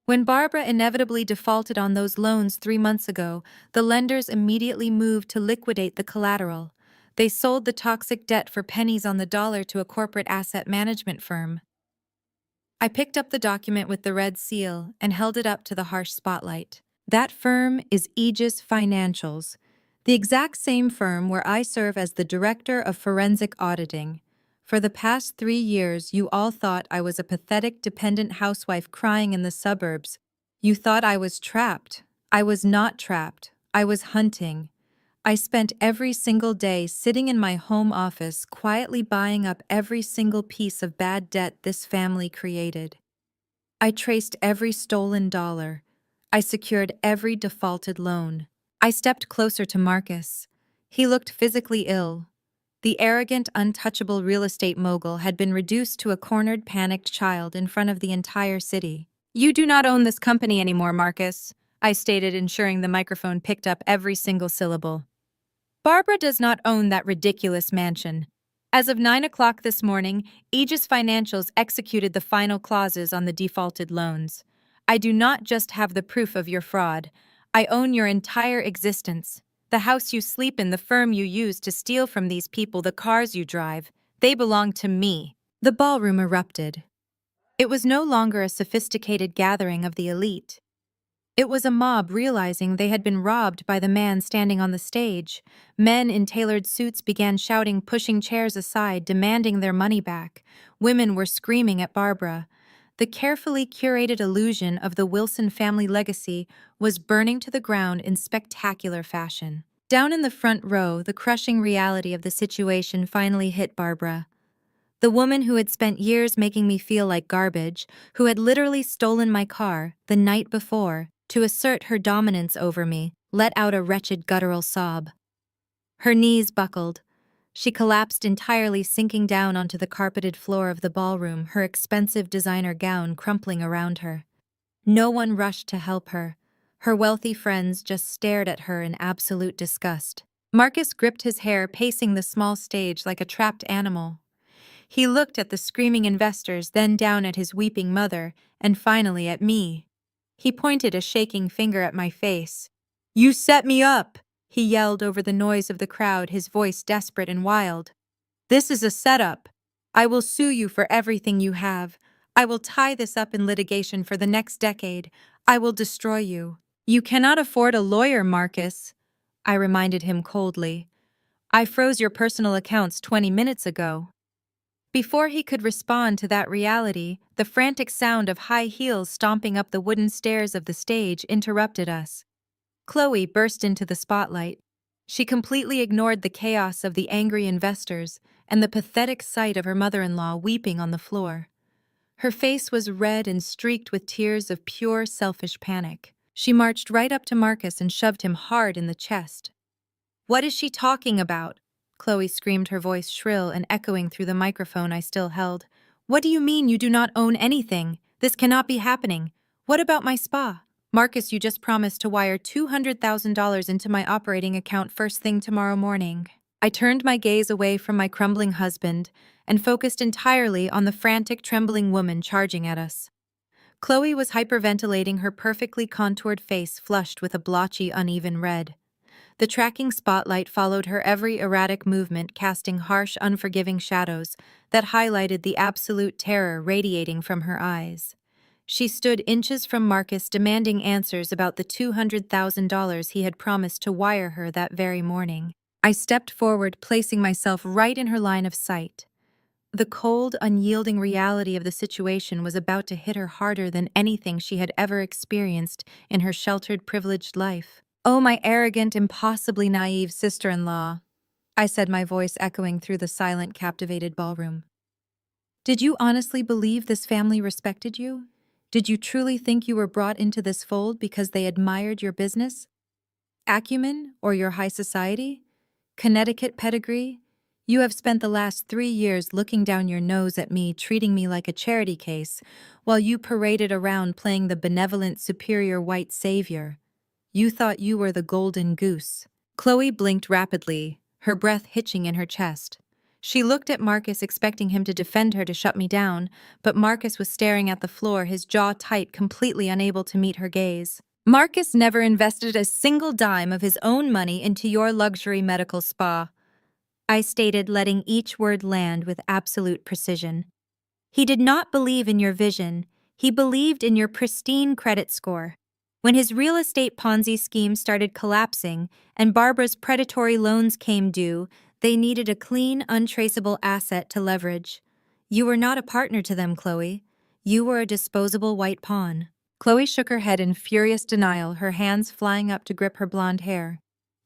"When Barbara inevitably defaulted on those loans 3 months ago, the lenders immediately moved to liquidate the collateral. They sold the toxic debt for pennies on the dollar to a corporate asset management firm." I picked up the document with the red seal and held it up to the harsh spotlight. "That firm is Aegis Financials, the exact same firm where I serve as the Director of Forensic Auditing. For the past 3 years, you all thought I was a pathetic dependent housewife crying in the suburbs. You thought I was trapped. I was not trapped. I was hunting. I spent every single day sitting in my home office quietly buying up every single piece of bad debt this family created. I traced every stolen dollar. I secured every defaulted loan. I stepped closer to Marcus. He looked physically ill. The arrogant, untouchable real estate mogul had been reduced to a cornered, panicked child in front of the entire city. "You do not own this company anymore, Marcus," I stated, ensuring the microphone picked up every single syllable. "Barbara does not own that ridiculous mansion. As of 9 o'clock this morning, Aegis Financials executed the final clauses on the defaulted loans. I do not just have the proof of your fraud. I own your entire existence. The house you sleep in, the firm you use to steal from these people, the cars you drive, they belong to me." The ballroom erupted. It was no longer a sophisticated gathering of the elite. It was a mob realizing they had been robbed by the man standing on the stage. Men in tailored suits began shouting, pushing chairs aside, demanding their money back. Women were screaming at Barbara. The carefully curated illusion of the Wilson family legacy was burning to the ground in spectacular fashion. Down in the front row, the crushing reality of the situation finally hit Barbara. The woman who had spent years making me feel like garbage, who had literally stolen my car the night before to assert her dominance over me, let out a wretched guttural sob. Her knees buckled. She collapsed entirely, sinking down onto the carpeted floor of the ballroom, her expensive designer gown crumpling around her. No one rushed to help her. Her wealthy friends just stared at her in absolute disgust. Marcus gripped his hair, pacing the small stage like a trapped animal. He looked at the screaming investors, then down at his weeping mother, and finally at me. He pointed a shaking finger at my face. "You set me up!" he yelled over the noise of the crowd, his voice desperate and wild. "This is a setup. I will sue you for everything you have. I will tie this up in litigation for the next decade. I will destroy you." "You cannot afford a lawyer, Marcus," I reminded him coldly. "I froze your personal accounts 20 minutes ago." Before he could respond to that reality, the frantic sound of high heels stomping up the wooden stairs of the stage interrupted us. Chloe burst into the spotlight. She completely ignored the chaos of the angry investors and the pathetic sight of her mother-in-law weeping on the floor. Her face was red and streaked with tears of pure selfish panic. She marched right up to Marcus and shoved him hard in the chest. "What is she talking about?" Chloe screamed, her voice shrill and echoing through the microphone I still held. "What do you mean you do not own anything? This cannot be happening. What about my spa? Marcus, you just promised to wire $200,000 into my operating account first thing tomorrow morning." I turned my gaze away from my crumbling husband and focused entirely on the frantic, trembling woman charging at us. Chloe was hyperventilating, her perfectly contoured face flushed with a blotchy, uneven red. The tracking spotlight followed her every erratic movement, casting harsh, unforgiving shadows that highlighted the absolute terror radiating from her eyes. She stood inches from Marcus, demanding answers about the $200,000 he had promised to wire her that very morning. I stepped forward, placing myself right in her line of sight. The cold, unyielding reality of the situation was about to hit her harder than anything she had ever experienced in her sheltered, privileged life. "Oh, my arrogant, impossibly naive sister-in-law," I said, my voice echoing through the silent, captivated ballroom. "Did you honestly believe this family respected you? Did you truly think you were brought into this fold because they admired your business acumen or your high society, Connecticut pedigree? You have spent the last 3 years looking down your nose at me, treating me like a charity case, while you paraded around playing the benevolent, superior white savior. You thought you were the golden goose." Chloe blinked rapidly, her breath hitching in her chest. She looked at Marcus, expecting him to defend her, to shut me down, but Marcus was staring at the floor, his jaw tight, completely unable to meet her gaze. "Marcus never invested a single dime of his own money into your luxury medical spa," I stated, letting each word land with absolute precision. "He did not believe in your vision. He believed in your pristine credit score. When his real estate Ponzi scheme started collapsing and Barbara's predatory loans came due, they needed a clean, untraceable asset to leverage. You were not a partner to them, Chloe. You were a disposable white pawn." Chloe shook her head in furious denial, her hands flying up to grip her blonde hair.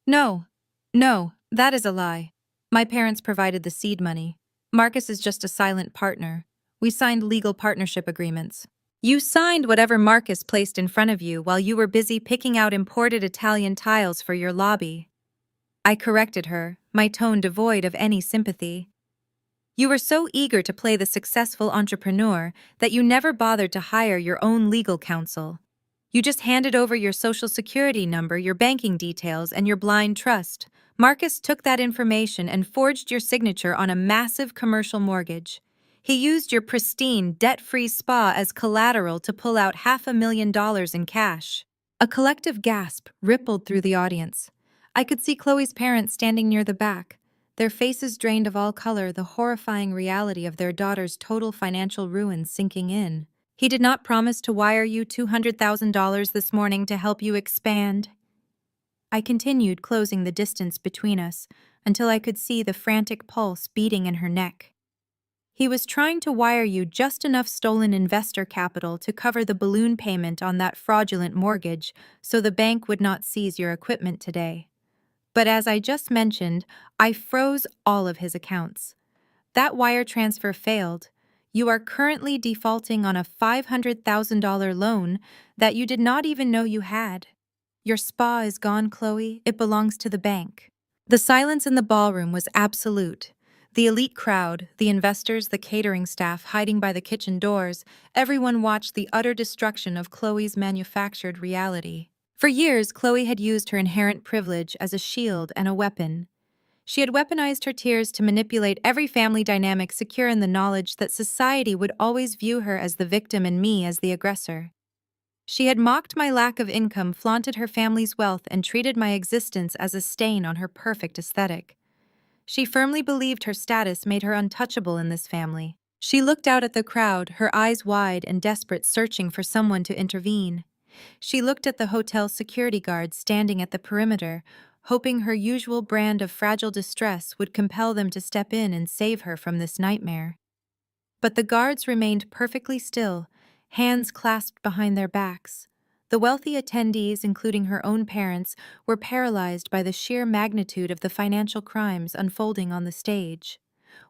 "No, No, that is a lie. My parents provided the seed money. Marcus is just a silent partner. We signed legal partnership agreements. You signed whatever Marcus placed in front of you while you were busy picking out imported Italian tiles for your lobby. I corrected her, my tone devoid of any sympathy. You were so eager to play the successful entrepreneur that you never bothered to hire your own legal counsel. You just handed over your social security number, your banking details, and your blind trust. Marcus took that information and forged your signature on a massive commercial mortgage. He used your pristine, debt-free spa as collateral to pull out $500,000 in cash. A collective gasp rippled through the audience. I could see Chloe's parents standing near the back, their faces drained of all color, the horrifying reality of their daughter's total financial ruin sinking in. He did not promise to wire you $200,000 this morning to help you expand. I continued, closing the distance between us until I could see the frantic pulse beating in her neck. He was trying to wire you just enough stolen investor capital to cover the balloon payment on that fraudulent mortgage so the bank would not seize your equipment today. But as I just mentioned, I froze all of his accounts. That wire transfer failed. You are currently defaulting on a $500,000 loan that you did not even know you had. Your spa is gone, Chloe. It belongs to the bank. The silence in the ballroom was absolute. The elite crowd, the investors, the catering staff hiding by the kitchen doors, everyone watched the utter destruction of Chloe's manufactured reality. For years, Chloe had used her inherent privilege as a shield and a weapon. She had weaponized her tears to manipulate every family dynamic, secure in the knowledge that society would always view her as the victim and me as the aggressor. She had mocked my lack of income, flaunted her family's wealth, and treated my existence as a stain on her perfect aesthetic. She firmly believed her status made her untouchable in this family. She looked out at the crowd, her eyes wide and desperate, searching for someone to intervene. She looked at the hotel security guards standing at the perimeter, hoping her usual brand of fragile distress would compel them to step in and save her from this nightmare. But the guards remained perfectly still, hands clasped behind their backs. The wealthy attendees, including her own parents, were paralyzed by the sheer magnitude of the financial crimes unfolding on the stage.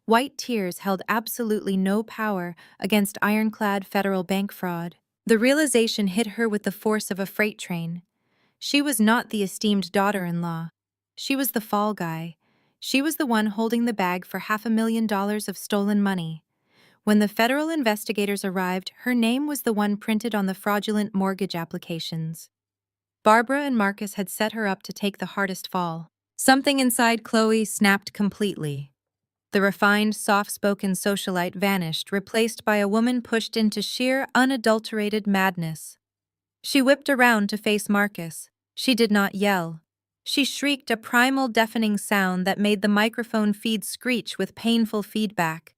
White tears held absolutely no power against ironclad federal bank fraud. The realization hit her with the force of a freight train. She was not the esteemed daughter-in-law. She was the fall guy. She was the one holding the bag for $500,000 of stolen money. When the federal investigators arrived, her name was the one printed on the fraudulent mortgage applications. Barbara and Marcus had set her up to take the hardest fall. Something inside Chloe snapped completely. The refined, soft-spoken socialite vanished, replaced by a woman pushed into sheer, unadulterated madness. She whipped around to face Marcus. She did not yell. She shrieked a primal, deafening sound that made the microphone feed screech with painful feedback.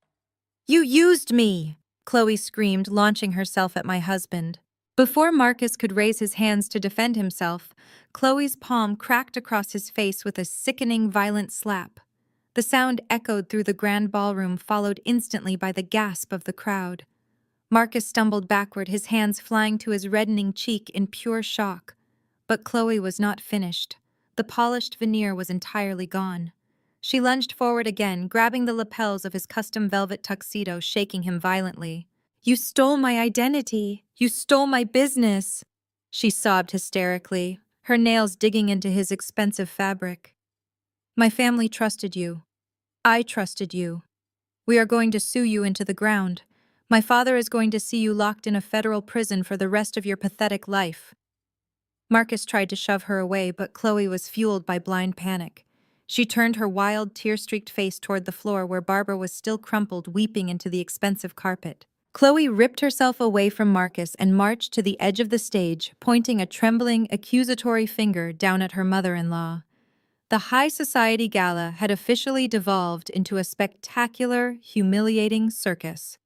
"You used me!" Chloe screamed, launching herself at my husband. Before Marcus could raise his hands to defend himself, Chloe's palm cracked across his face with a sickening, violent slap. The sound echoed through the grand ballroom, followed instantly by the gasp of the crowd. Marcus stumbled backward, his hands flying to his reddening cheek in pure shock. But Chloe was not finished. The polished veneer was entirely gone. She lunged forward again, grabbing the lapels of his custom velvet tuxedo, shaking him violently. "You stole my identity! You stole my business!" She sobbed hysterically, her nails digging into his expensive fabric. "My family trusted you. I trusted you. We are going to sue you into the ground. My father is going to see you locked in a federal prison for the rest of your pathetic life." Marcus tried to shove her away, but Chloe was fueled by blind panic. She turned her wild, tear-streaked face toward the floor where Barbara was still crumpled, weeping into the expensive carpet. Chloe ripped herself away from Marcus and marched to the edge of the stage, pointing a trembling, accusatory finger down at her mother-in-law. The high society gala had officially devolved into a spectacular, humiliating circus.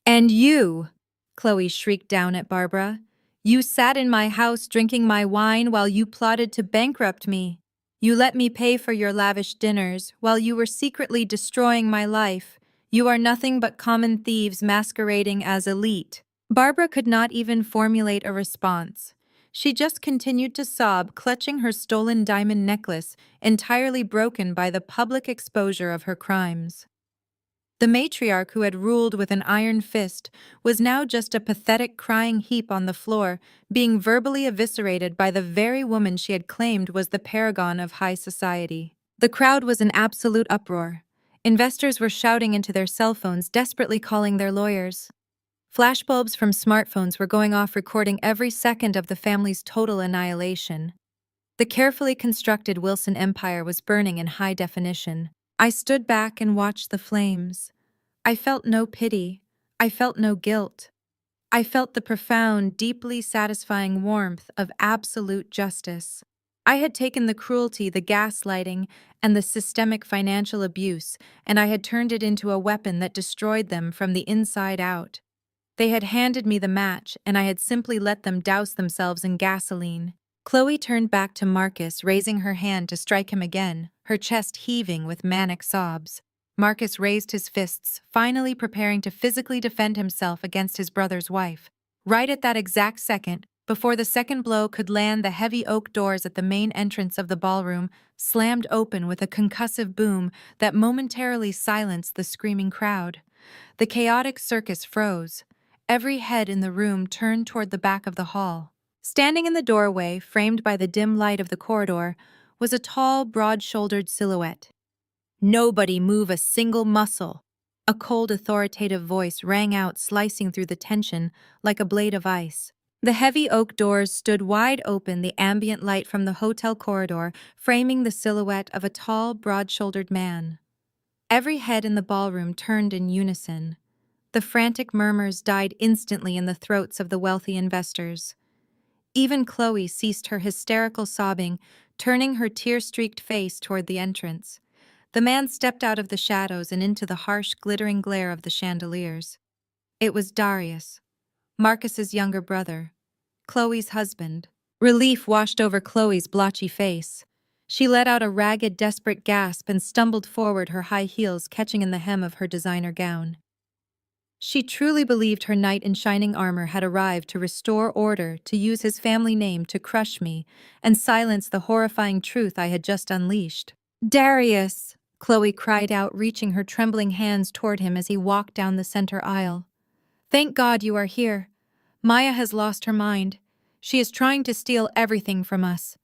"And you," Chloe shrieked down at Barbara, "you sat in my house drinking my wine while you plotted to bankrupt me. You let me pay for your lavish dinners while you were secretly destroying my life. You are nothing but common thieves masquerading as elite." Barbara could not even formulate a response. She just continued to sob, clutching her stolen diamond necklace, entirely broken by the public exposure of her crimes. The matriarch, who had ruled with an iron fist, was now just a pathetic crying heap on the floor, being verbally eviscerated by the very woman she had claimed was the paragon of high society. The crowd was in absolute uproar. Investors were shouting into their cell phones, desperately calling their lawyers. Flashbulbs from smartphones were going off, recording every second of the family's total annihilation. The carefully constructed Wilson empire was burning in high definition. I stood back and watched the flames. I felt no pity. I felt no guilt. I felt the profound, deeply satisfying warmth of absolute justice. I had taken the cruelty, the gaslighting, and the systemic financial abuse, and I had turned it into a weapon that destroyed them from the inside out. They had handed me the match, and I had simply let them douse themselves in gasoline. Chloe turned back to Marcus, raising her hand to strike him again, her chest heaving with manic sobs. Marcus raised his fists, finally preparing to physically defend himself against his brother's wife. Right at that exact second, before the second blow could land, the heavy oak doors at the main entrance of the ballroom slammed open with a concussive boom that momentarily silenced the screaming crowd. The chaotic circus froze. Every head in the room turned toward the back of the hall. Standing in the doorway, framed by the dim light of the corridor, was a tall, broad-shouldered silhouette. "Nobody move a single muscle." A cold, authoritative voice rang out, slicing through the tension like a blade of ice. The heavy oak doors stood wide open, the ambient light from the hotel corridor framing the silhouette of a tall, broad-shouldered man. Every head in the ballroom turned in unison. The frantic murmurs died instantly in the throats of the wealthy investors. Even Chloe ceased her hysterical sobbing, turning her tear-streaked face toward the entrance. The man stepped out of the shadows and into the harsh, glittering glare of the chandeliers. It was Darius, Marcus's younger brother, Chloe's husband. Relief washed over Chloe's blotchy face. She let out a ragged, desperate gasp and stumbled forward, her high heels catching in the hem of her designer gown. She truly believed her knight in shining armor had arrived to restore order, to use his family name to crush me, and silence the horrifying truth I had just unleashed. "Darius!" Chloe cried out, reaching her trembling hands toward him as he walked down the center aisle. "Thank God you are here. Maya has lost her mind. She is trying to steal everything from us.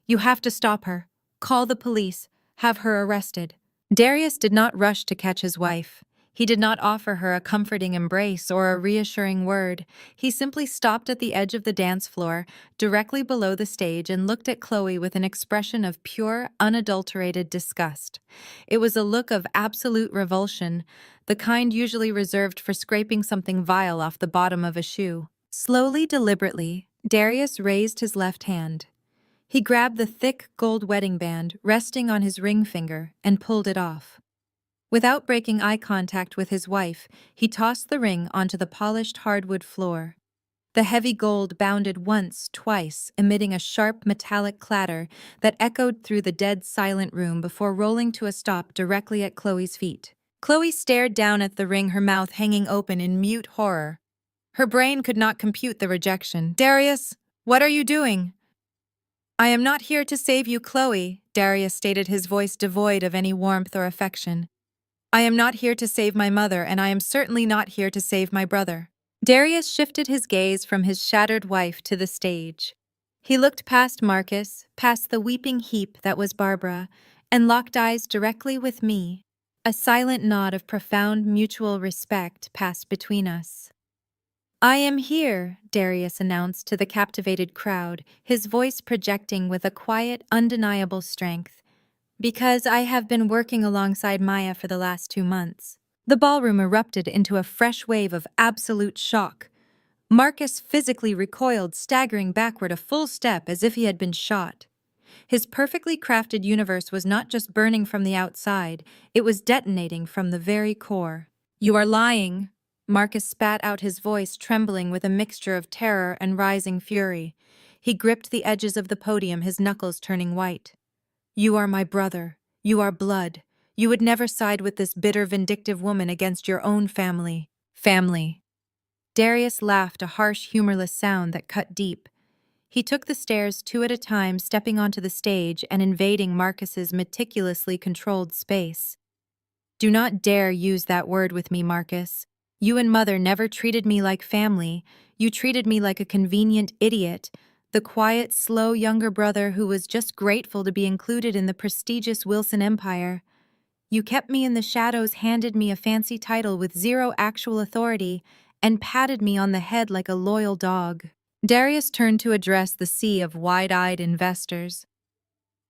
You have to stop her. Call the police. Have her arrested." Darius did not rush to catch his wife. He did not offer her a comforting embrace or a reassuring word. He simply stopped at the edge of the dance floor, directly below the stage, and looked at Chloe with an expression of pure, unadulterated disgust. It was a look of absolute revulsion, the kind usually reserved for scraping something vile off the bottom of a shoe. Slowly, deliberately, Darius raised his left hand. He grabbed the thick gold wedding band resting on his ring finger and pulled it off. Without breaking eye contact with his wife, he tossed the ring onto the polished hardwood floor. The heavy gold bounded once, twice, emitting a sharp metallic clatter that echoed through the dead silent room before rolling to a stop directly at Chloe's feet. Chloe stared down at the ring, her mouth hanging open in mute horror. Her brain could not compute the rejection. "Darius, what are you doing?" "I am not here to save you, Chloe," Darius stated, his voice devoid of any warmth or affection. "I am not here to save my mother, and I am certainly not here to save my brother." Darius shifted his gaze from his shattered wife to the stage. He looked past Marcus, past the weeping heap that was Barbara, and locked eyes directly with me. A silent nod of profound mutual respect passed between us. "I am here," Darius announced to the captivated crowd, his voice projecting with a quiet, undeniable strength, "because I have been working alongside Maya for the last 2 months." The ballroom erupted into a fresh wave of absolute shock. Marcus physically recoiled, staggering backward a full step as if he had been shot. His perfectly crafted universe was not just burning from the outside, it was detonating from the very core. "You are lying." Marcus spat out, his voice trembling with a mixture of terror and rising fury. He gripped the edges of the podium, his knuckles turning white. "You are my brother. You are blood. You would never side with this bitter, vindictive woman against your own family." "Family." Darius laughed, a harsh, humorless sound that cut deep. He took the stairs two at a time, stepping onto the stage and invading Marcus's meticulously controlled space. Do not dare use that word with me, Marcus. You and Mother never treated me like family. You treated me like a convenient idiot, the quiet, slow younger brother who was just grateful to be included in the prestigious Wilson Empire. You kept me in the shadows, handed me a fancy title with zero actual authority, and patted me on the head like a loyal dog. Darius turned to address the sea of wide-eyed investors.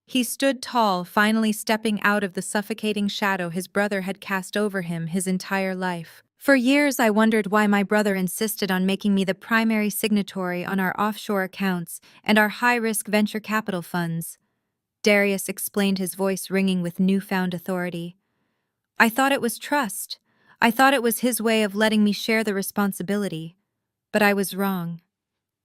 He stood tall, finally stepping out of the suffocating shadow his brother had cast over him his entire life. For years, I wondered why my brother insisted on making me the primary signatory on our offshore accounts and our high-risk venture capital funds. Darius explained, his voice ringing with newfound authority. I thought it was trust. I thought it was his way of letting me share the responsibility. But I was wrong.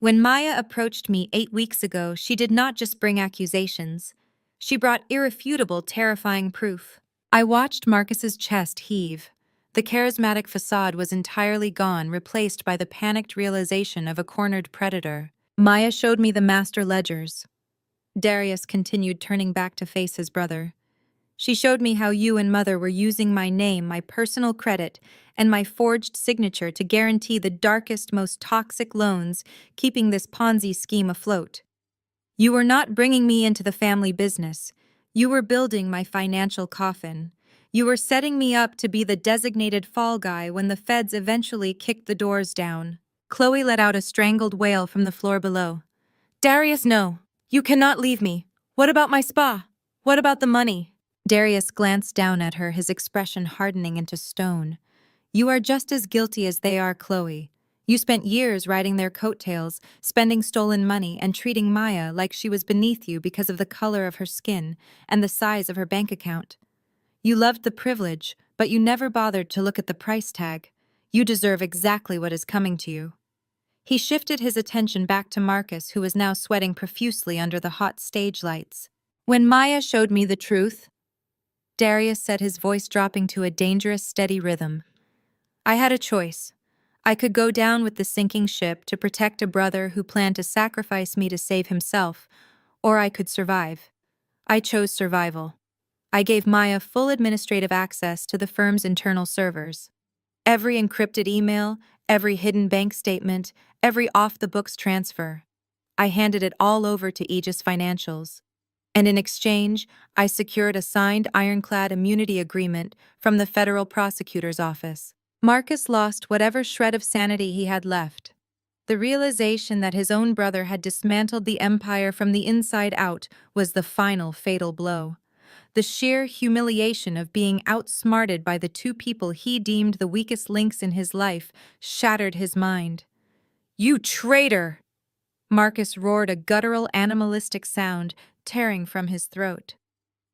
When Maya approached me 8 weeks ago, she did not just bring accusations. She brought irrefutable, terrifying proof. I watched Marcus's chest heave. The charismatic facade was entirely gone, replaced by the panicked realization of a cornered predator. Maya showed me the master ledgers. Darius continued, turning back to face his brother. She showed me how you and Mother were using my name, my personal credit, and my forged signature to guarantee the darkest, most toxic loans, keeping this Ponzi scheme afloat. You were not bringing me into the family business. You were building my financial coffin. You were setting me up to be the designated fall guy when the feds eventually kicked the doors down. Chloe let out a strangled wail from the floor below. Darius, no. You cannot leave me. What about my spa? What about the money? Darius glanced down at her, his expression hardening into stone. You are just as guilty as they are, Chloe. You spent years riding their coattails, spending stolen money, and treating Maya like she was beneath you because of the color of her skin and the size of her bank account. You loved the privilege, but you never bothered to look at the price tag. You deserve exactly what is coming to you. He shifted his attention back to Marcus, who was now sweating profusely under the hot stage lights. When Maya showed me the truth, Darius said, his voice dropping to a dangerous, steady rhythm, I had a choice. I could go down with the sinking ship to protect a brother who planned to sacrifice me to save himself, or I could survive. I chose survival. I gave Maya full administrative access to the firm's internal servers. Every encrypted email, every hidden bank statement, every off-the-books transfer. I handed it all over to Aegis Financials. And in exchange, I secured a signed ironclad immunity agreement from the federal prosecutor's office. Marcus lost whatever shred of sanity he had left. The realization that his own brother had dismantled the empire from the inside out was the final fatal blow. The sheer humiliation of being outsmarted by the two people he deemed the weakest links in his life shattered his mind. You traitor! Marcus roared, a guttural, animalistic sound tearing from his throat.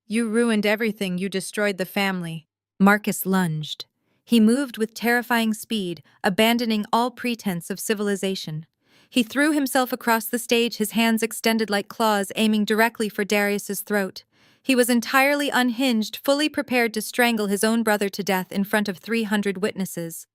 You ruined everything. You destroyed the family. Marcus lunged. He moved with terrifying speed, abandoning all pretense of civilization. He threw himself across the stage, his hands extended like claws, aiming directly for Darius's throat. He was entirely unhinged, fully prepared to strangle his own brother to death in front of 300 witnesses.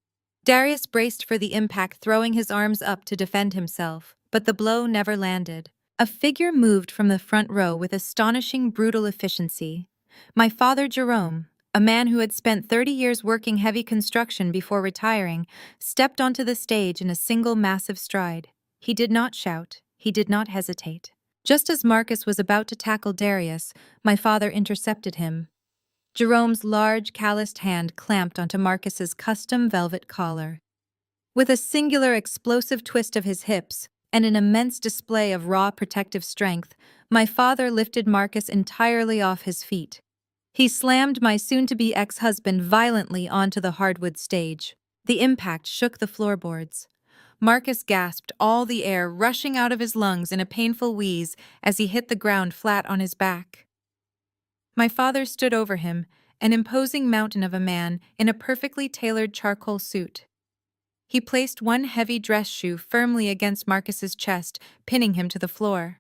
Darius braced for the impact, throwing his arms up to defend himself, but the blow never landed. A figure moved from the front row with astonishing, brutal efficiency. My father, Jerome, a man who had spent 30 years working heavy construction before retiring, stepped onto the stage in a single massive stride. He did not shout. He did not hesitate. Just as Marcus was about to tackle Darius, my father intercepted him. Jerome's large, calloused hand clamped onto Marcus's custom velvet collar. With a singular, explosive twist of his hips and an immense display of raw protective strength, my father lifted Marcus entirely off his feet. He slammed my soon-to-be ex-husband violently onto the hardwood stage. The impact shook the floorboards. Marcus gasped, all the air rushing out of his lungs in a painful wheeze as he hit the ground flat on his back. My father stood over him, an imposing mountain of a man in a perfectly tailored charcoal suit. He placed one heavy dress shoe firmly against Marcus's chest, pinning him to the floor.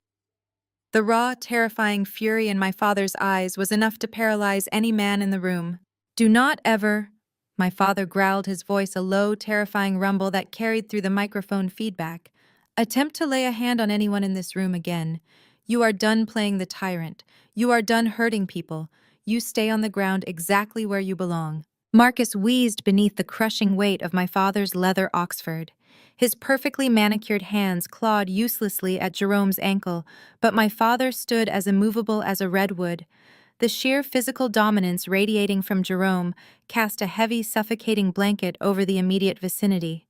The raw, terrifying fury in my father's eyes was enough to paralyze any man in the room. Do not ever... My father growled, his voice a low, terrifying rumble that carried through the microphone feedback. Attempt to lay a hand on anyone in this room again. You are done playing the tyrant. You are done hurting people. You stay on the ground exactly where you belong. Marcus wheezed beneath the crushing weight of my father's leather Oxford. His perfectly manicured hands clawed uselessly at Jerome's ankle, but my father stood as immovable as a redwood. The sheer physical dominance radiating from Jerome cast a heavy, suffocating blanket over the immediate vicinity.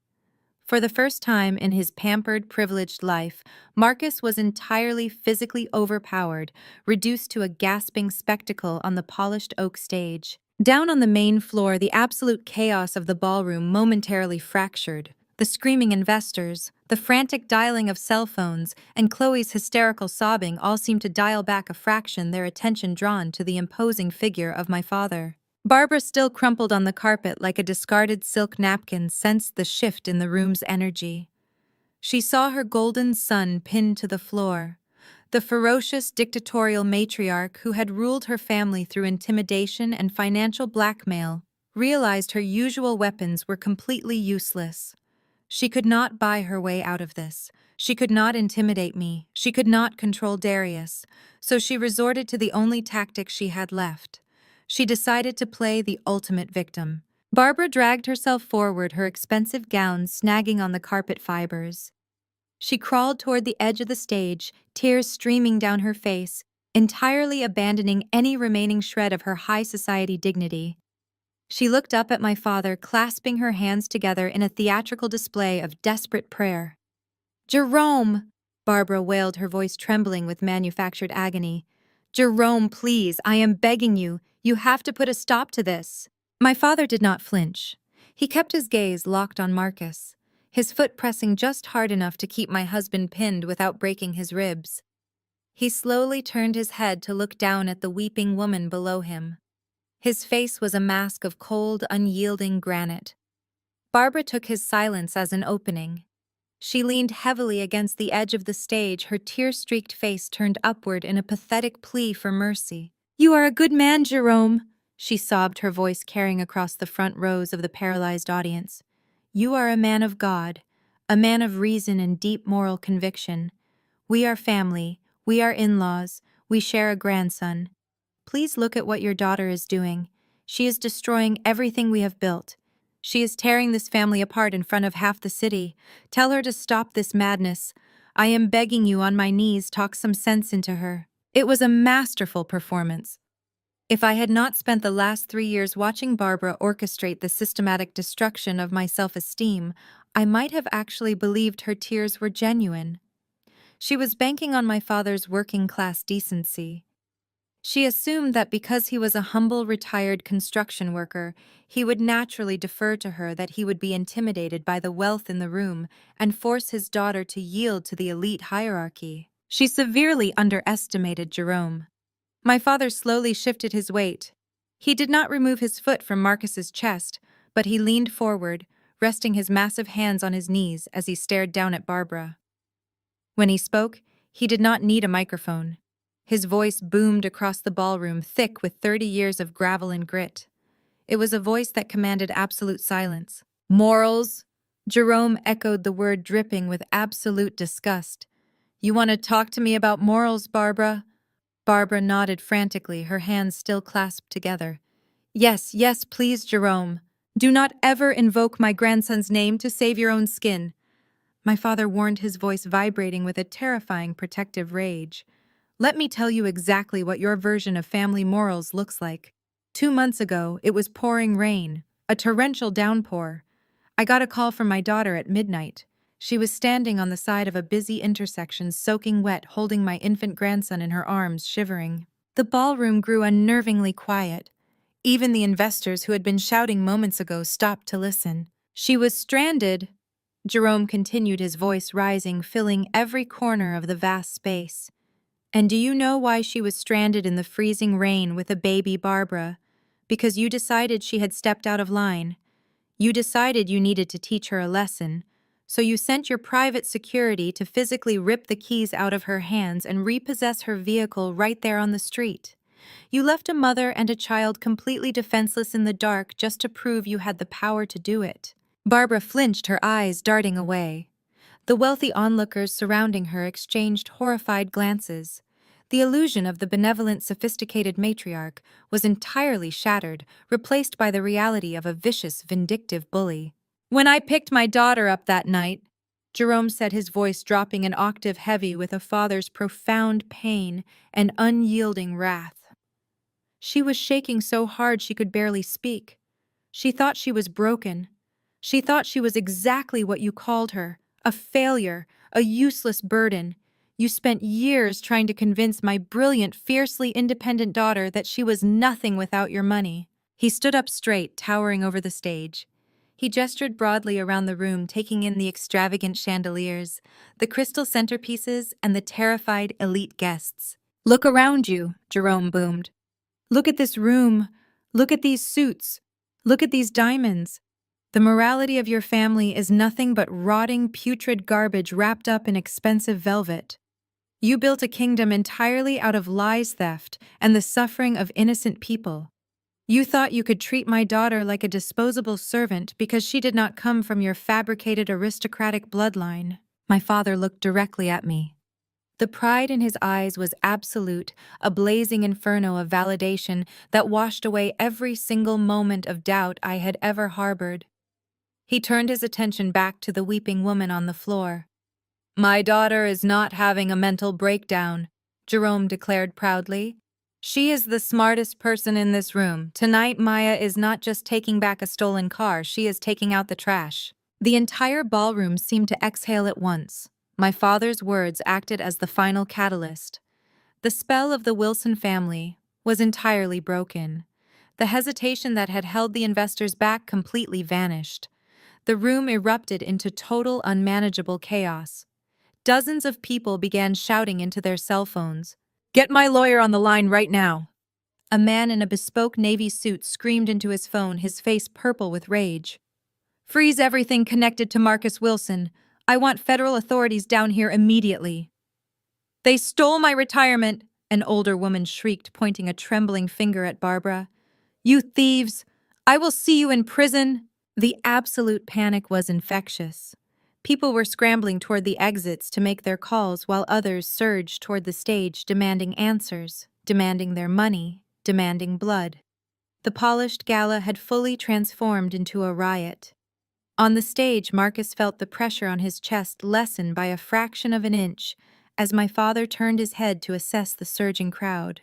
For the first time in his pampered, privileged life, Marcus was entirely physically overpowered, reduced to a gasping spectacle on the polished oak stage. Down on the main floor, the absolute chaos of the ballroom momentarily fractured. The screaming investors, the frantic dialing of cell phones, and Chloe's hysterical sobbing all seemed to dial back a fraction, their attention drawn to the imposing figure of my father. Barbara, still crumpled on the carpet like a discarded silk napkin, sensed the shift in the room's energy. She saw her golden son pinned to the floor. The ferocious, dictatorial matriarch who had ruled her family through intimidation and financial blackmail realized her usual weapons were completely useless. She could not buy her way out of this. She could not intimidate me. She could not control Darius. So she resorted to the only tactic she had left. She decided to play the ultimate victim. Barbara dragged herself forward, her expensive gown snagging on the carpet fibers. She crawled toward the edge of the stage, tears streaming down her face, entirely abandoning any remaining shred of her high society dignity. She looked up at my father, clasping her hands together in a theatrical display of desperate prayer. "Jerome!" Barbara wailed, her voice trembling with manufactured agony. "Jerome, please, I am begging you. You have to put a stop to this." My father did not flinch. He kept his gaze locked on Marcus, his foot pressing just hard enough to keep my husband pinned without breaking his ribs. He slowly turned his head to look down at the weeping woman below him. His face was a mask of cold, unyielding granite. Barbara took his silence as an opening. She leaned heavily against the edge of the stage, her tear-streaked face turned upward in a pathetic plea for mercy. "You are a good man, Jerome," she sobbed, her voice carrying across the front rows of the paralyzed audience. "You are a man of God, a man of reason and deep moral conviction. We are family, we are in-laws, we share a grandson. Please look at what your daughter is doing. She is destroying everything we have built. She is tearing this family apart in front of half the city. Tell her to stop this madness. I am begging you on my knees, talk some sense into her." It was a masterful performance. If I had not spent the last 3 years watching Barbara orchestrate the systematic destruction of my self-esteem, I might have actually believed her tears were genuine. She was banking on my father's working-class decency. She assumed that because he was a humble, retired construction worker, he would naturally defer to her, that he would be intimidated by the wealth in the room and force his daughter to yield to the elite hierarchy. She severely underestimated Jerome. My father slowly shifted his weight. He did not remove his foot from Marcus's chest, but he leaned forward, resting his massive hands on his knees as he stared down at Barbara. When he spoke, he did not need a microphone. His voice boomed across the ballroom, thick with 30 years of gravel and grit. It was a voice that commanded absolute silence. "Morals?" Jerome echoed the word, dripping with absolute disgust. "You want to talk to me about morals, Barbara?" Barbara nodded frantically, her hands still clasped together. "Yes, yes, please, Jerome. Do not ever invoke my grandson's name to save your own skin." My father warned, his voice vibrating with a terrifying protective rage. "Let me tell you exactly what your version of family morals looks like. 2 months ago, it was pouring rain, a torrential downpour. I got a call from my daughter at midnight. She was standing on the side of a busy intersection, soaking wet, holding my infant grandson in her arms, shivering. The ballroom grew unnervingly quiet. Even the investors who had been shouting moments ago stopped to listen. She was stranded," Jerome continued, his voice rising, filling every corner of the vast space. "And do you know why she was stranded in the freezing rain with a baby, Barbara? Because you decided she had stepped out of line. You decided you needed to teach her a lesson. So you sent your private security to physically rip the keys out of her hands and repossess her vehicle right there on the street. You left a mother and a child completely defenseless in the dark just to prove you had the power to do it." Barbara flinched, her eyes darting away. The wealthy onlookers surrounding her exchanged horrified glances. The illusion of the benevolent, sophisticated matriarch was entirely shattered, replaced by the reality of a vicious, vindictive bully. "When I picked my daughter up that night," Jerome said, his voice dropping an octave heavy with a father's profound pain and unyielding wrath. She was shaking so hard she could barely speak. She thought she was broken. She thought she was exactly what you called her, a failure, a useless burden. You spent years trying to convince my brilliant, fiercely independent daughter that she was nothing without your money. He stood up straight, towering over the stage. He gestured broadly around the room, taking in the extravagant chandeliers, the crystal centerpieces, and the terrified elite guests. "Look around you," Jerome boomed. "Look at this room. Look at these suits. Look at these diamonds. The morality of your family is nothing but rotting, putrid garbage wrapped up in expensive velvet. You built a kingdom entirely out of lies, theft, and the suffering of innocent people. You thought you could treat my daughter like a disposable servant because she did not come from your fabricated aristocratic bloodline." My father looked directly at me. The pride in his eyes was absolute, a blazing inferno of validation that washed away every single moment of doubt I had ever harbored. He turned his attention back to the weeping woman on the floor. "My daughter is not having a mental breakdown," Jerome declared proudly. "She is the smartest person in this room. Tonight, Maya is not just taking back a stolen car, she is taking out the trash." The entire ballroom seemed to exhale at once. My father's words acted as the final catalyst. The spell of the Wilson family was entirely broken. The hesitation that had held the investors back completely vanished. The room erupted into total, unmanageable chaos. Dozens of people began shouting into their cell phones. "Get my lawyer on the line right now!" A man in a bespoke navy suit screamed into his phone, his face purple with rage. "Freeze everything connected to Marcus Wilson. I want federal authorities down here immediately." "They stole my retirement," an older woman shrieked, pointing a trembling finger at Barbara. "You thieves! I will see you in prison!" The absolute panic was infectious. People were scrambling toward the exits to make their calls while others surged toward the stage demanding answers, demanding their money, demanding blood. The polished gala had fully transformed into a riot. On the stage, Marcus felt the pressure on his chest lessen by a fraction of an inch as my father turned his head to assess the surging crowd.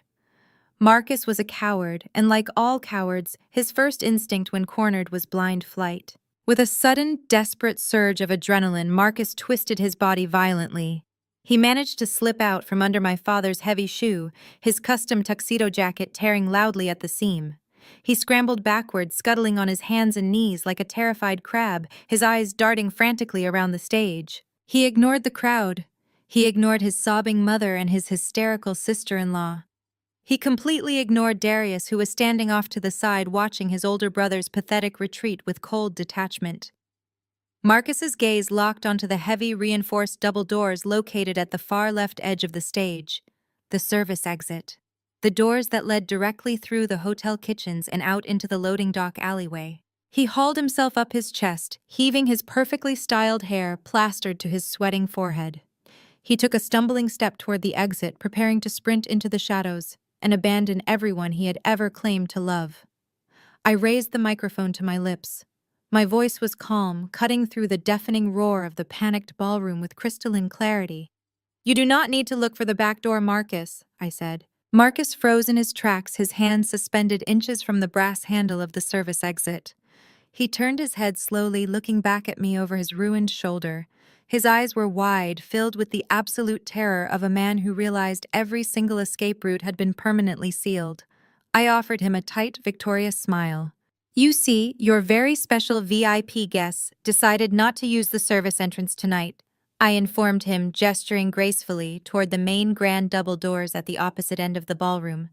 Marcus was a coward, and like all cowards, his first instinct when cornered was blind flight. With a sudden, desperate surge of adrenaline, Marcus twisted his body violently. He managed to slip out from under my father's heavy shoe, his custom tuxedo jacket tearing loudly at the seam. He scrambled backward, scuttling on his hands and knees like a terrified crab, his eyes darting frantically around the stage. He ignored the crowd. He ignored his sobbing mother and his hysterical sister-in-law. He completely ignored Darius, who was standing off to the side watching his older brother's pathetic retreat with cold detachment. Marcus's gaze locked onto the heavy, reinforced double doors located at the far left edge of the stage, the service exit. The doors that led directly through the hotel kitchens and out into the loading dock alleyway. He hauled himself up his chest, heaving his perfectly styled hair plastered to his sweating forehead. He took a stumbling step toward the exit, preparing to sprint into the shadows and abandon everyone he had ever claimed to love. I raised the microphone to my lips. My voice was calm, cutting through the deafening roar of the panicked ballroom with crystalline clarity. "You do not need to look for the back door, Marcus," I said. Marcus froze in his tracks, his hands suspended inches from the brass handle of the service exit. He turned his head slowly, looking back at me over his ruined shoulder. His eyes were wide, filled with the absolute terror of a man who realized every single escape route had been permanently sealed. I offered him a tight, victorious smile. "You see, your very special VIP guests decided not to use the service entrance tonight," I informed him, gesturing gracefully toward the main grand double doors at the opposite end of the ballroom.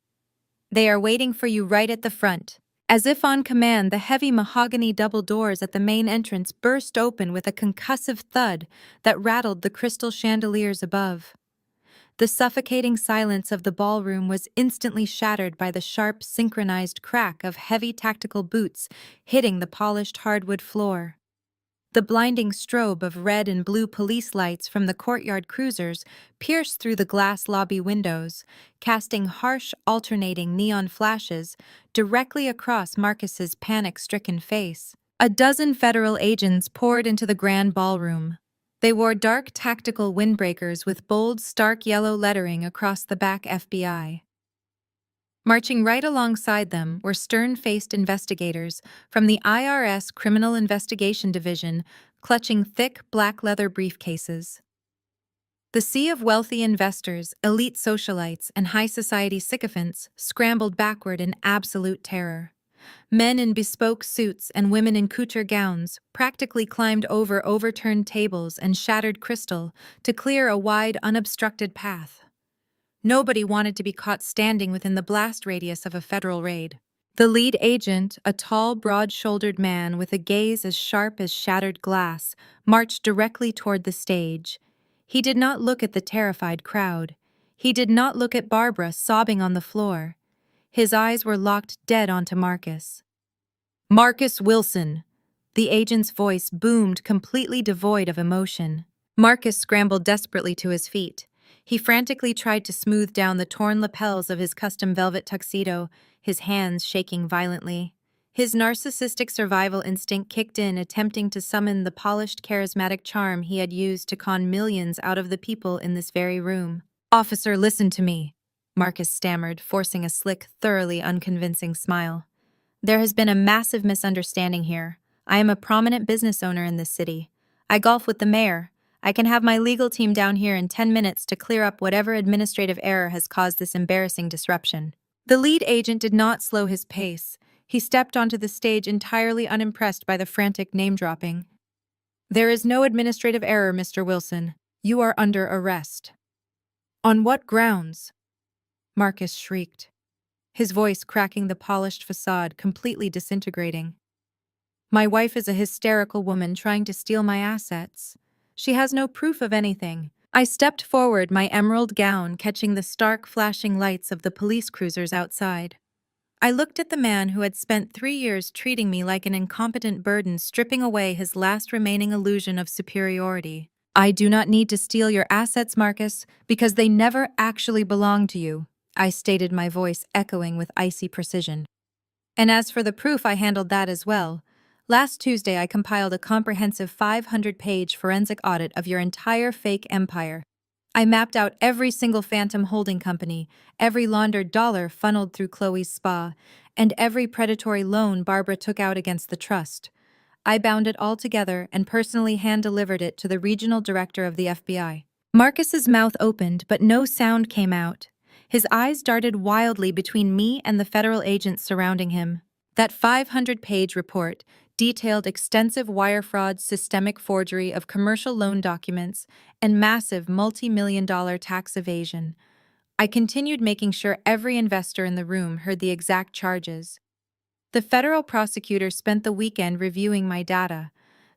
"They are waiting for you right at the front." As if on command, the heavy mahogany double doors at the main entrance burst open with a concussive thud that rattled the crystal chandeliers above. The suffocating silence of the ballroom was instantly shattered by the sharp, synchronized crack of heavy tactical boots hitting the polished hardwood floor. The blinding strobe of red and blue police lights from the courtyard cruisers pierced through the glass lobby windows, casting harsh, alternating neon flashes directly across Marcus's panic-stricken face. A dozen federal agents poured into the grand ballroom. They wore dark tactical windbreakers with bold, stark yellow lettering across the back FBI. Marching right alongside them were stern-faced investigators from the IRS Criminal Investigation Division, clutching thick black leather briefcases. The sea of wealthy investors, elite socialites, and high society sycophants scrambled backward in absolute terror. Men in bespoke suits and women in couture gowns practically climbed over overturned tables and shattered crystal to clear a wide, unobstructed path. Nobody wanted to be caught standing within the blast radius of a federal raid. The lead agent, a tall, broad-shouldered man with a gaze as sharp as shattered glass, marched directly toward the stage. He did not look at the terrified crowd. He did not look at Barbara sobbing on the floor. His eyes were locked dead onto Marcus. "Marcus Wilson!" The agent's voice boomed, completely devoid of emotion. Marcus scrambled desperately to his feet. He frantically tried to smooth down the torn lapels of his custom velvet tuxedo, his hands shaking violently. His narcissistic survival instinct kicked in, attempting to summon the polished, charismatic charm he had used to con millions out of the people in this very room. "Officer, listen to me," Marcus stammered, forcing a slick, thoroughly unconvincing smile. "There has been a massive misunderstanding here. I am a prominent business owner in this city. I golf with the mayor. I can have my legal team down here in 10 minutes to clear up whatever administrative error has caused this embarrassing disruption." The lead agent did not slow his pace. He stepped onto the stage entirely unimpressed by the frantic name-dropping. "There is no administrative error, Mr. Wilson. You are under arrest." "On what grounds?" Marcus shrieked, his voice cracking the polished facade, completely disintegrating. "My wife is a hysterical woman trying to steal my assets. She has no proof of anything." I stepped forward, my emerald gown catching the stark, flashing lights of the police cruisers outside. I looked at the man who had spent 3 years treating me like an incompetent burden, stripping away his last remaining illusion of superiority. "I do not need to steal your assets, Marcus, because they never actually belong to you," I stated, my voice echoing with icy precision. "And as for the proof, I handled that as well. Last Tuesday, I compiled a comprehensive 500-page forensic audit of your entire fake empire. I mapped out every single phantom holding company, every laundered dollar funneled through Chloe's spa, and every predatory loan Barbara took out against the trust. I bound it all together and personally hand-delivered it to the regional director of the FBI." Marcus's mouth opened, but no sound came out. His eyes darted wildly between me and the federal agents surrounding him. That 500-page report detailed extensive wire fraud, systemic forgery of commercial loan documents, and massive multi-million-dollar tax evasion. I continued, making sure every investor in the room heard the exact charges. The federal prosecutor spent the weekend reviewing my data.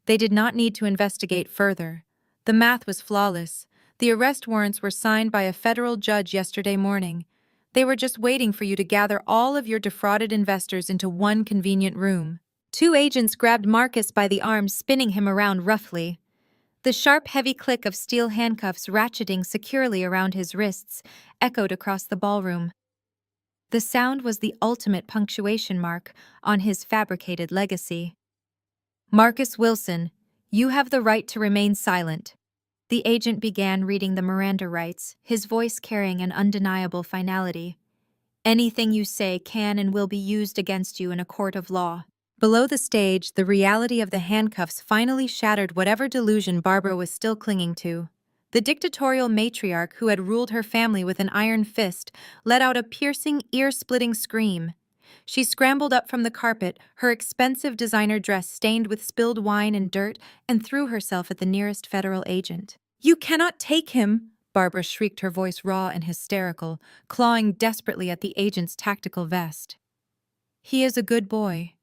They did not need to investigate further. The math was flawless. The arrest warrants were signed by a federal judge yesterday morning. They were just waiting for you to gather all of your defrauded investors into one convenient room. 2 agents grabbed Marcus by the arm, spinning him around roughly. The sharp, heavy click of steel handcuffs ratcheting securely around his wrists echoed across the ballroom. The sound was the ultimate punctuation mark on his fabricated legacy. "Marcus Wilson, you have the right to remain silent." The agent began reading the Miranda rights, his voice carrying an undeniable finality. "Anything you say can and will be used against you in a court of law." Below the stage, the reality of the handcuffs finally shattered whatever delusion Barbara was still clinging to. The dictatorial matriarch who had ruled her family with an iron fist let out a piercing, ear-splitting scream. She scrambled up from the carpet, her expensive designer dress stained with spilled wine and dirt, and threw herself at the nearest federal agent. "You cannot take him!" Barbara shrieked, her voice raw and hysterical, clawing desperately at the agent's tactical vest. "He is a good boy.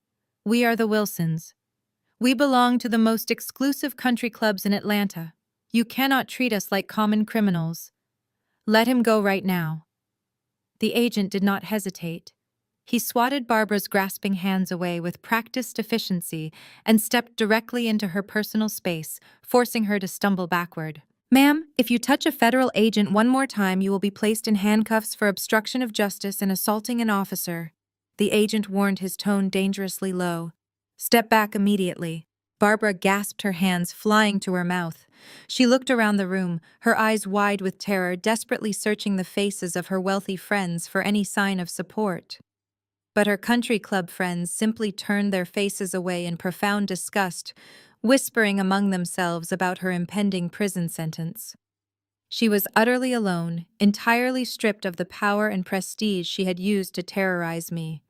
We are the Wilsons. We belong to the most exclusive country clubs in Atlanta. You cannot treat us like common criminals. Let him go right now." The agent did not hesitate. He swatted Barbara's grasping hands away with practiced efficiency and stepped directly into her personal space, forcing her to stumble backward. "Ma'am, if you touch a federal agent one more time, you will be placed in handcuffs for obstruction of justice and assaulting an officer." The agent warned, his tone dangerously low. "Step back immediately." Barbara gasped, her hands flying to her mouth. She looked around the room, her eyes wide with terror, desperately searching the faces of her wealthy friends for any sign of support. But her country club friends simply turned their faces away in profound disgust, whispering among themselves about her impending prison sentence. She was utterly alone, entirely stripped of the power and prestige she had used to terrorize me.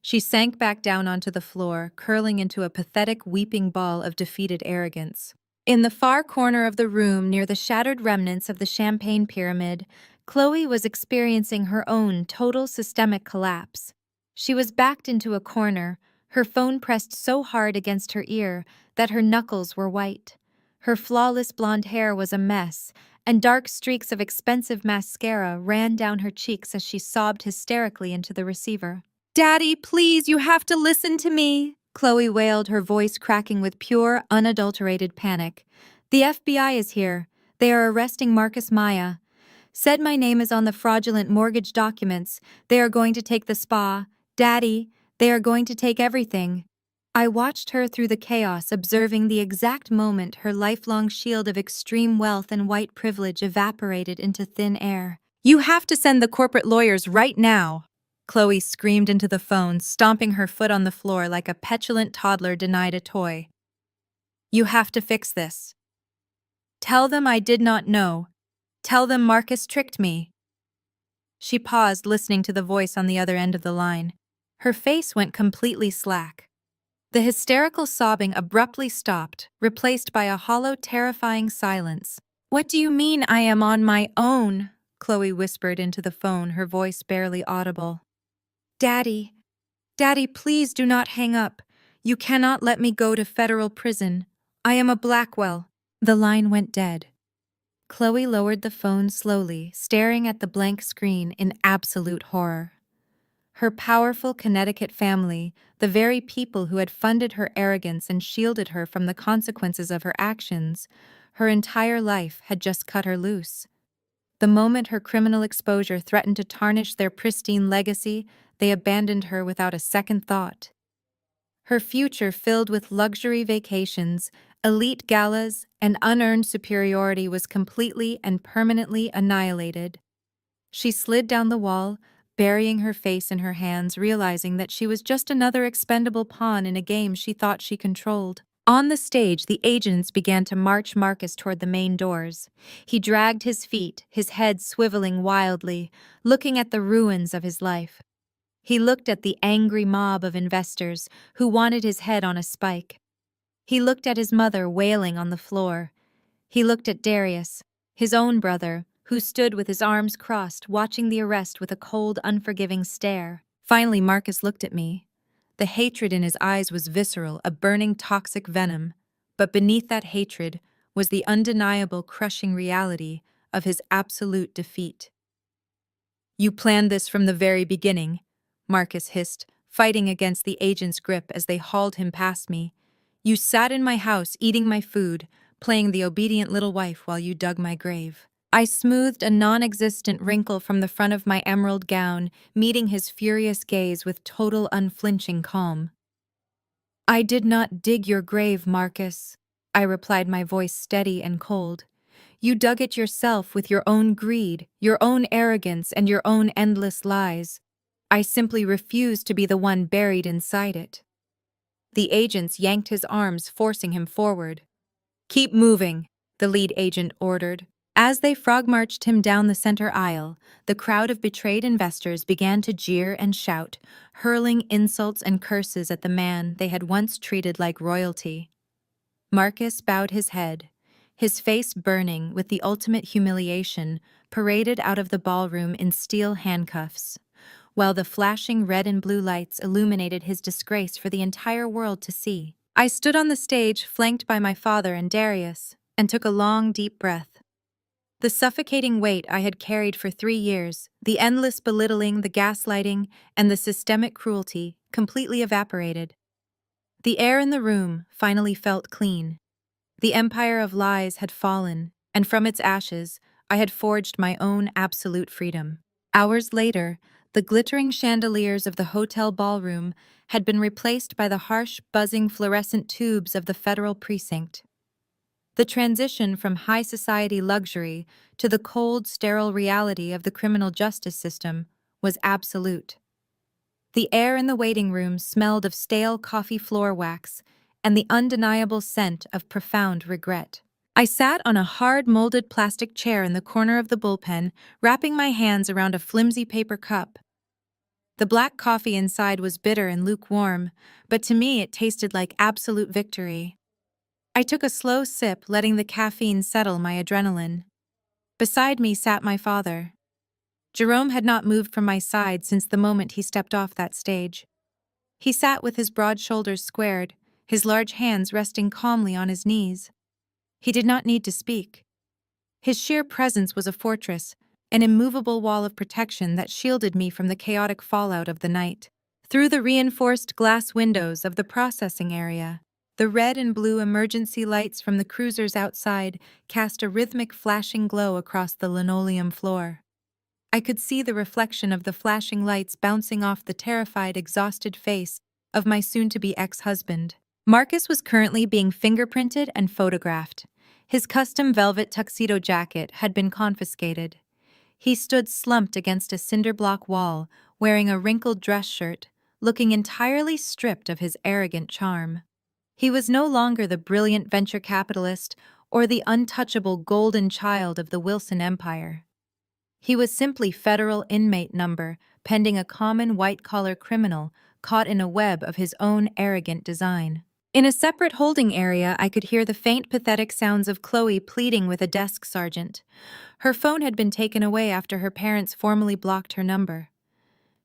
She sank back down onto the floor, curling into a pathetic weeping ball of defeated arrogance. In the far corner of the room, near the shattered remnants of the Champagne Pyramid, Chloe was experiencing her own total systemic collapse. She was backed into a corner, her phone pressed so hard against her ear that her knuckles were white. Her flawless blonde hair was a mess, and dark streaks of expensive mascara ran down her cheeks as she sobbed hysterically into the receiver. "Daddy, please, you have to listen to me," Chloe wailed, her voice cracking with pure, unadulterated panic. "The FBI is here. They are arresting Marcus Maya. Said my name is on the fraudulent mortgage documents. They are going to take the spa. Daddy, they are going to take everything." I watched her through the chaos, observing the exact moment her lifelong shield of extreme wealth and white privilege evaporated into thin air. "You have to send the corporate lawyers right now," Chloe screamed into the phone, stomping her foot on the floor like a petulant toddler denied a toy. "You have to fix this. Tell them I did not know. Tell them Marcus tricked me." She paused, listening to the voice on the other end of the line. Her face went completely slack. The hysterical sobbing abruptly stopped, replaced by a hollow, terrifying silence. "What do you mean I am on my own?" Chloe whispered into the phone, her voice barely audible. "Daddy, Daddy, please do not hang up. You cannot let me go to federal prison. I am a Blackwell." The line went dead. Chloe lowered the phone slowly, staring at the blank screen in absolute horror. Her powerful Connecticut family, the very people who had funded her arrogance and shielded her from the consequences of her actions, her entire life had just cut her loose. The moment her criminal exposure threatened to tarnish their pristine legacy, they abandoned her without a second thought. Her future, filled with luxury vacations, elite galas, and unearned superiority, was completely and permanently annihilated. She slid down the wall, burying her face in her hands, realizing that she was just another expendable pawn in a game she thought she controlled. On the stage, the agents began to march Marcus toward the main doors. He dragged his feet, his head swiveling wildly, looking at the ruins of his life. He looked at the angry mob of investors who wanted his head on a spike. He looked at his mother wailing on the floor. He looked at Darius, his own brother, who stood with his arms crossed, watching the arrest with a cold, unforgiving stare. Finally, Marcus looked at me. The hatred in his eyes was visceral, a burning toxic venom. But beneath that hatred was the undeniable, crushing reality of his absolute defeat. "You planned this from the very beginning," Marcus hissed, fighting against the agent's grip as they hauled him past me. "You sat in my house, eating my food, playing the obedient little wife while you dug my grave." I smoothed a non-existent wrinkle from the front of my emerald gown, meeting his furious gaze with total unflinching calm. "I did not dig your grave, Marcus," I replied, my voice steady and cold. "You dug it yourself with your own greed, your own arrogance, and your own endless lies. I simply refused to be the one buried inside it." The agents yanked his arms, forcing him forward. "Keep moving," the lead agent ordered. As they frog-marched him down the center aisle, the crowd of betrayed investors began to jeer and shout, hurling insults and curses at the man they had once treated like royalty. Marcus bowed his head, his face burning with the ultimate humiliation, paraded out of the ballroom in steel handcuffs, while the flashing red and blue lights illuminated his disgrace for the entire world to see. I stood on the stage, flanked by my father and Darius, and took a long, deep breath. The suffocating weight I had carried for 3 years, the endless belittling, the gaslighting, and the systemic cruelty completely evaporated. The air in the room finally felt clean. The empire of lies had fallen, and from its ashes, I had forged my own absolute freedom. Hours later, the glittering chandeliers of the hotel ballroom had been replaced by the harsh, buzzing fluorescent tubes of the federal precinct. The transition from high society luxury to the cold, sterile reality of the criminal justice system was absolute. The air in the waiting room smelled of stale coffee floor wax and the undeniable scent of profound regret. I sat on a hard molded plastic chair in the corner of the bullpen, wrapping my hands around a flimsy paper cup. The black coffee inside was bitter and lukewarm, but to me it tasted like absolute victory. I took a slow sip, letting the caffeine settle my adrenaline. Beside me sat my father. Jerome had not moved from my side since the moment he stepped off that stage. He sat with his broad shoulders squared, his large hands resting calmly on his knees. He did not need to speak. His sheer presence was a fortress, an immovable wall of protection that shielded me from the chaotic fallout of the night. Through the reinforced glass windows of the processing area, the red and blue emergency lights from the cruisers outside cast a rhythmic flashing glow across the linoleum floor. I could see the reflection of the flashing lights bouncing off the terrified, exhausted face of my soon-to-be ex-husband. Marcus was currently being fingerprinted and photographed. His custom velvet tuxedo jacket had been confiscated. He stood slumped against a cinder block wall, wearing a wrinkled dress shirt, looking entirely stripped of his arrogant charm. He was no longer the brilliant venture capitalist or the untouchable golden child of the Wilson Empire. He was simply federal inmate number, pending a common white-collar criminal caught in a web of his own arrogant design. In a separate holding area, I could hear the faint, pathetic sounds of Chloe pleading with a desk sergeant. Her phone had been taken away after her parents formally blocked her number.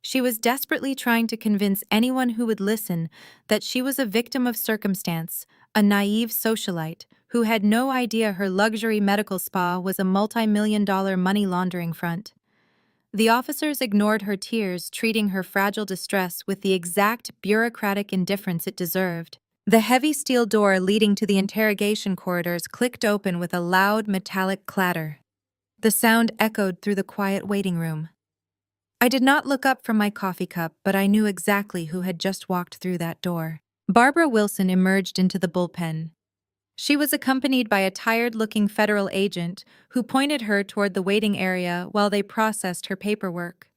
She was desperately trying to convince anyone who would listen that she was a victim of circumstance, a naive socialite who had no idea her luxury medical spa was a multi-million-dollar money laundering front. The officers ignored her tears, treating her fragile distress with the exact bureaucratic indifference it deserved. The heavy steel door leading to the interrogation corridors clicked open with a loud, metallic clatter. The sound echoed through the quiet waiting room. I did not look up from my coffee cup, but I knew exactly who had just walked through that door. Barbara Wilson emerged into the bullpen. She was accompanied by a tired-looking federal agent who pointed her toward the waiting area while they processed her paperwork.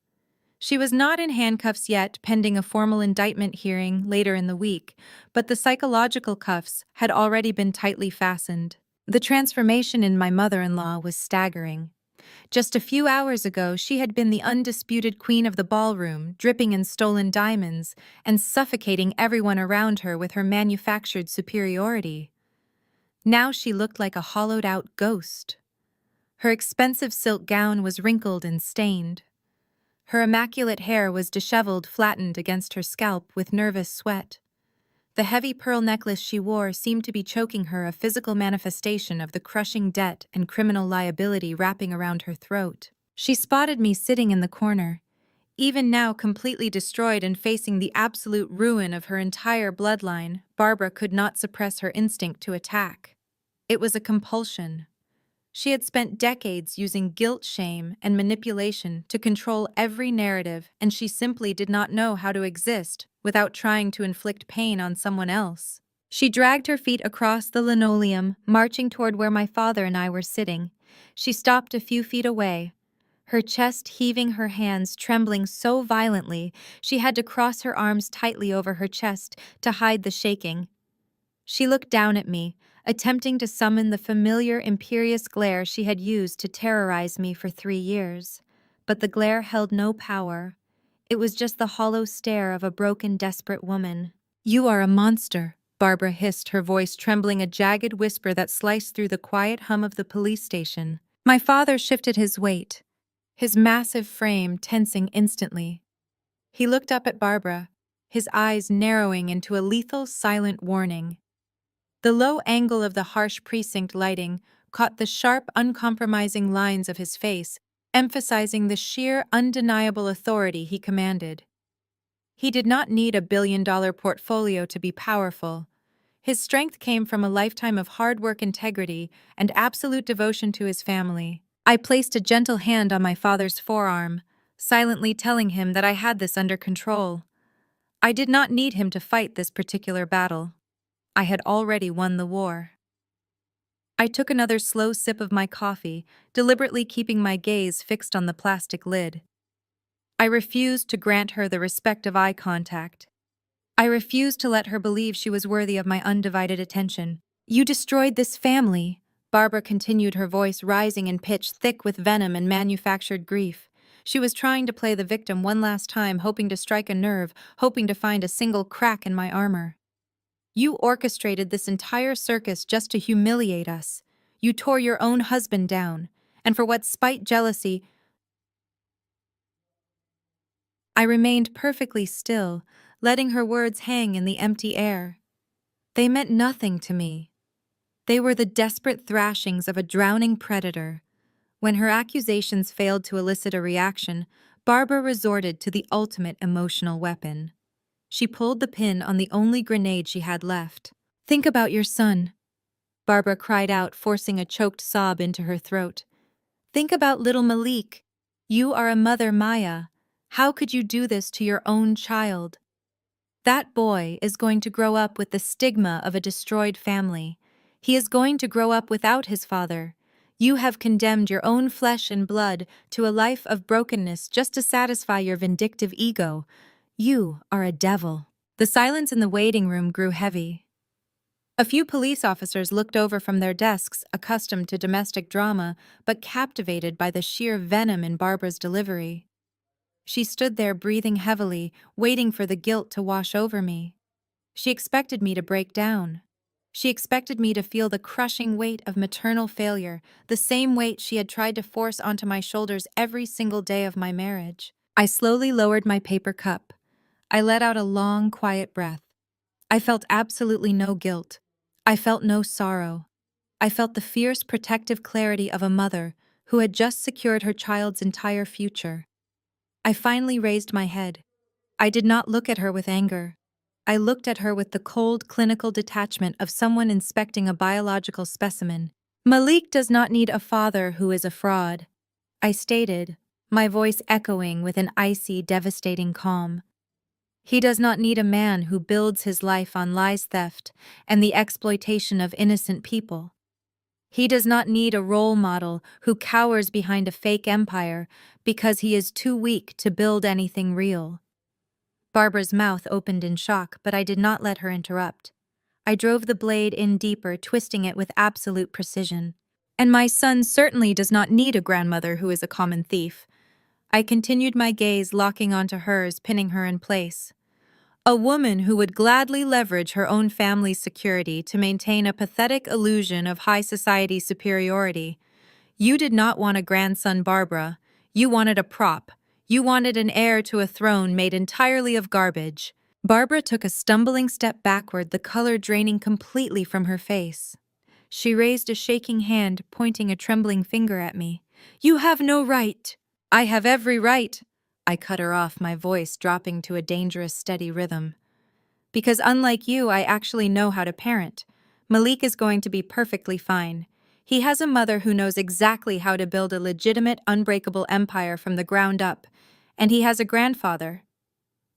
She was not in handcuffs yet, pending a formal indictment hearing later in the week, but the psychological cuffs had already been tightly fastened. The transformation in my mother-in-law was staggering. Just a few hours ago, she had been the undisputed queen of the ballroom, dripping in stolen diamonds and suffocating everyone around her with her manufactured superiority. Now she looked like a hollowed-out ghost. Her expensive silk gown was wrinkled and stained. Her immaculate hair was disheveled, flattened against her scalp with nervous sweat. The heavy pearl necklace she wore seemed to be choking her, a physical manifestation of the crushing debt and criminal liability wrapping around her throat. She spotted me sitting in the corner. Even now completely destroyed and facing the absolute ruin of her entire bloodline, Barbara could not suppress her instinct to attack. It was a compulsion. She had spent decades using guilt, shame, and manipulation to control every narrative, and she simply did not know how to exist without trying to inflict pain on someone else. She dragged her feet across the linoleum, marching toward where my father and I were sitting. She stopped a few feet away, her chest heaving, her hands trembling so violently she had to cross her arms tightly over her chest to hide the shaking. She looked down at me, attempting to summon the familiar, imperious glare she had used to terrorize me for 3 years. But the glare held no power. It was just the hollow stare of a broken, desperate woman. "You are a monster," Barbara hissed, her voice trembling, a jagged whisper that sliced through the quiet hum of the police station. My father shifted his weight, his massive frame tensing instantly. He looked up at Barbara, his eyes narrowing into a lethal, silent warning. The low angle of the harsh precinct lighting caught the sharp, uncompromising lines of his face, emphasizing the sheer, undeniable authority he commanded. He did not need a $1 billion portfolio to be powerful. His strength came from a lifetime of hard work, integrity, and absolute devotion to his family. I placed a gentle hand on my father's forearm, silently telling him that I had this under control. I did not need him to fight this particular battle. I had already won the war. I took another slow sip of my coffee, deliberately keeping my gaze fixed on the plastic lid. I refused to grant her the respect of eye contact. I refused to let her believe she was worthy of my undivided attention. "You destroyed this family," Barbara continued, her voice rising in pitch, thick with venom and manufactured grief. She was trying to play the victim one last time, hoping to strike a nerve, hoping to find a single crack in my armor. "You orchestrated this entire circus just to humiliate us. You tore your own husband down. And for what spite, jealousy—" I remained perfectly still, letting her words hang in the empty air. They meant nothing to me. They were the desperate thrashings of a drowning predator. When her accusations failed to elicit a reaction, Barbara resorted to the ultimate emotional weapon. She pulled the pin on the only grenade she had left. "Think about your son," Barbara cried out, forcing a choked sob into her throat. "Think about little Malik. You are a mother, Maya. How could you do this to your own child? That boy is going to grow up with the stigma of a destroyed family. He is going to grow up without his father. You have condemned your own flesh and blood to a life of brokenness just to satisfy your vindictive ego. You are a devil." The silence in the waiting room grew heavy. A few police officers looked over from their desks, accustomed to domestic drama, but captivated by the sheer venom in Barbara's delivery. She stood there breathing heavily, waiting for the guilt to wash over me. She expected me to break down. She expected me to feel the crushing weight of maternal failure, the same weight she had tried to force onto my shoulders every single day of my marriage. I slowly lowered my paper cup. I let out a long, quiet breath. I felt absolutely no guilt. I felt no sorrow. I felt the fierce, protective clarity of a mother who had just secured her child's entire future. I finally raised my head. I did not look at her with anger. I looked at her with the cold, clinical detachment of someone inspecting a biological specimen. "Malik does not need a father who is a fraud," I stated, my voice echoing with an icy, devastating calm. "He does not need a man who builds his life on lies, theft, and the exploitation of innocent people. He does not need a role model who cowers behind a fake empire because he is too weak to build anything real." Barbara's mouth opened in shock, but I did not let her interrupt. I drove the blade in deeper, twisting it with absolute precision. "And my son certainly does not need a grandmother who is a common thief." I continued, my gaze locking onto hers, pinning her in place. "A woman who would gladly leverage her own family's security to maintain a pathetic illusion of high society superiority. You did not want a grandson, Barbara. You wanted a prop. You wanted an heir to a throne made entirely of garbage." Barbara took a stumbling step backward, the color draining completely from her face. She raised a shaking hand, pointing a trembling finger at me. "You have no right." "I have every right." I cut her off, my voice dropping to a dangerous, steady rhythm. "Because unlike you, I actually know how to parent. Malik is going to be perfectly fine. He has a mother who knows exactly how to build a legitimate, unbreakable empire from the ground up. And he has a grandfather."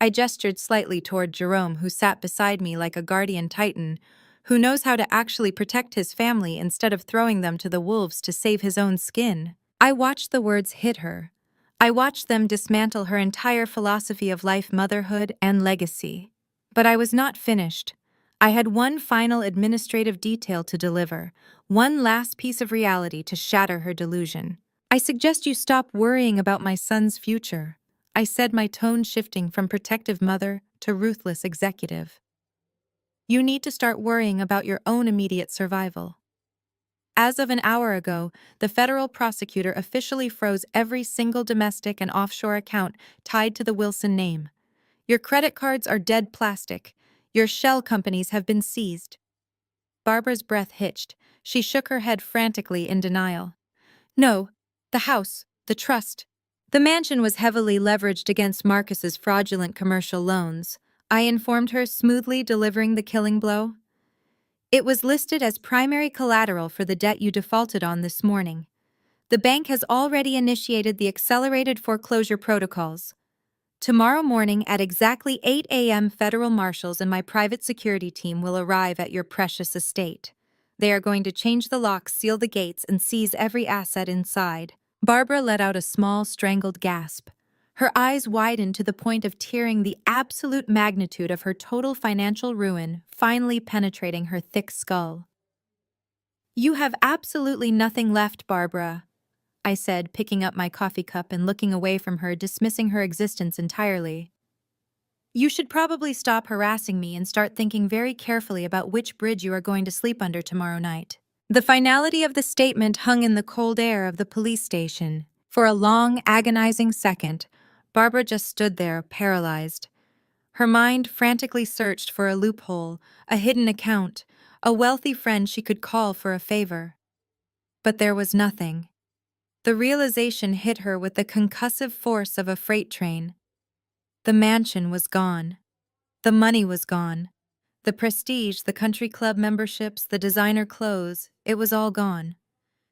I gestured slightly toward Jerome, who sat beside me like a guardian titan, who knows how to actually protect his family instead of throwing them to the wolves to save his own skin. I watched the words hit her. I watched them dismantle her entire philosophy of life, motherhood, and legacy. But I was not finished. I had one final administrative detail to deliver, one last piece of reality to shatter her delusion. "I suggest you stop worrying about my son's future," I said, my tone shifting from protective mother to ruthless executive. "You need to start worrying about your own immediate survival." As of an hour ago, the federal prosecutor officially froze every single domestic and offshore account tied to the Wilson name. Your credit cards are dead plastic. Your shell companies have been seized. Barbara's breath hitched. She shook her head frantically in denial. No, the house, the trust. The mansion was heavily leveraged against Marcus's fraudulent commercial loans. I informed her, smoothly delivering the killing blow. It was listed as primary collateral for the debt you defaulted on this morning. The bank has already initiated the accelerated foreclosure protocols. Tomorrow morning at exactly 8 a.m., federal marshals and my private security team will arrive at your precious estate. They are going to change the locks, seal the gates, and seize every asset inside. Barbara let out a small, strangled gasp. Her eyes widened to the point of tearing, the absolute magnitude of her total financial ruin finally penetrating her thick skull. You have absolutely nothing left, Barbara, I said, picking up my coffee cup and looking away from her, dismissing her existence entirely. You should probably stop harassing me and start thinking very carefully about which bridge you are going to sleep under tomorrow night. The finality of the statement hung in the cold air of the police station. For a long, agonizing second, Barbara just stood there, paralyzed. Her mind frantically searched for a loophole, a hidden account, a wealthy friend she could call for a favor. But there was nothing. The realization hit her with the concussive force of a freight train. The mansion was gone. The money was gone. The prestige, the country club memberships, the designer clothes, it was all gone.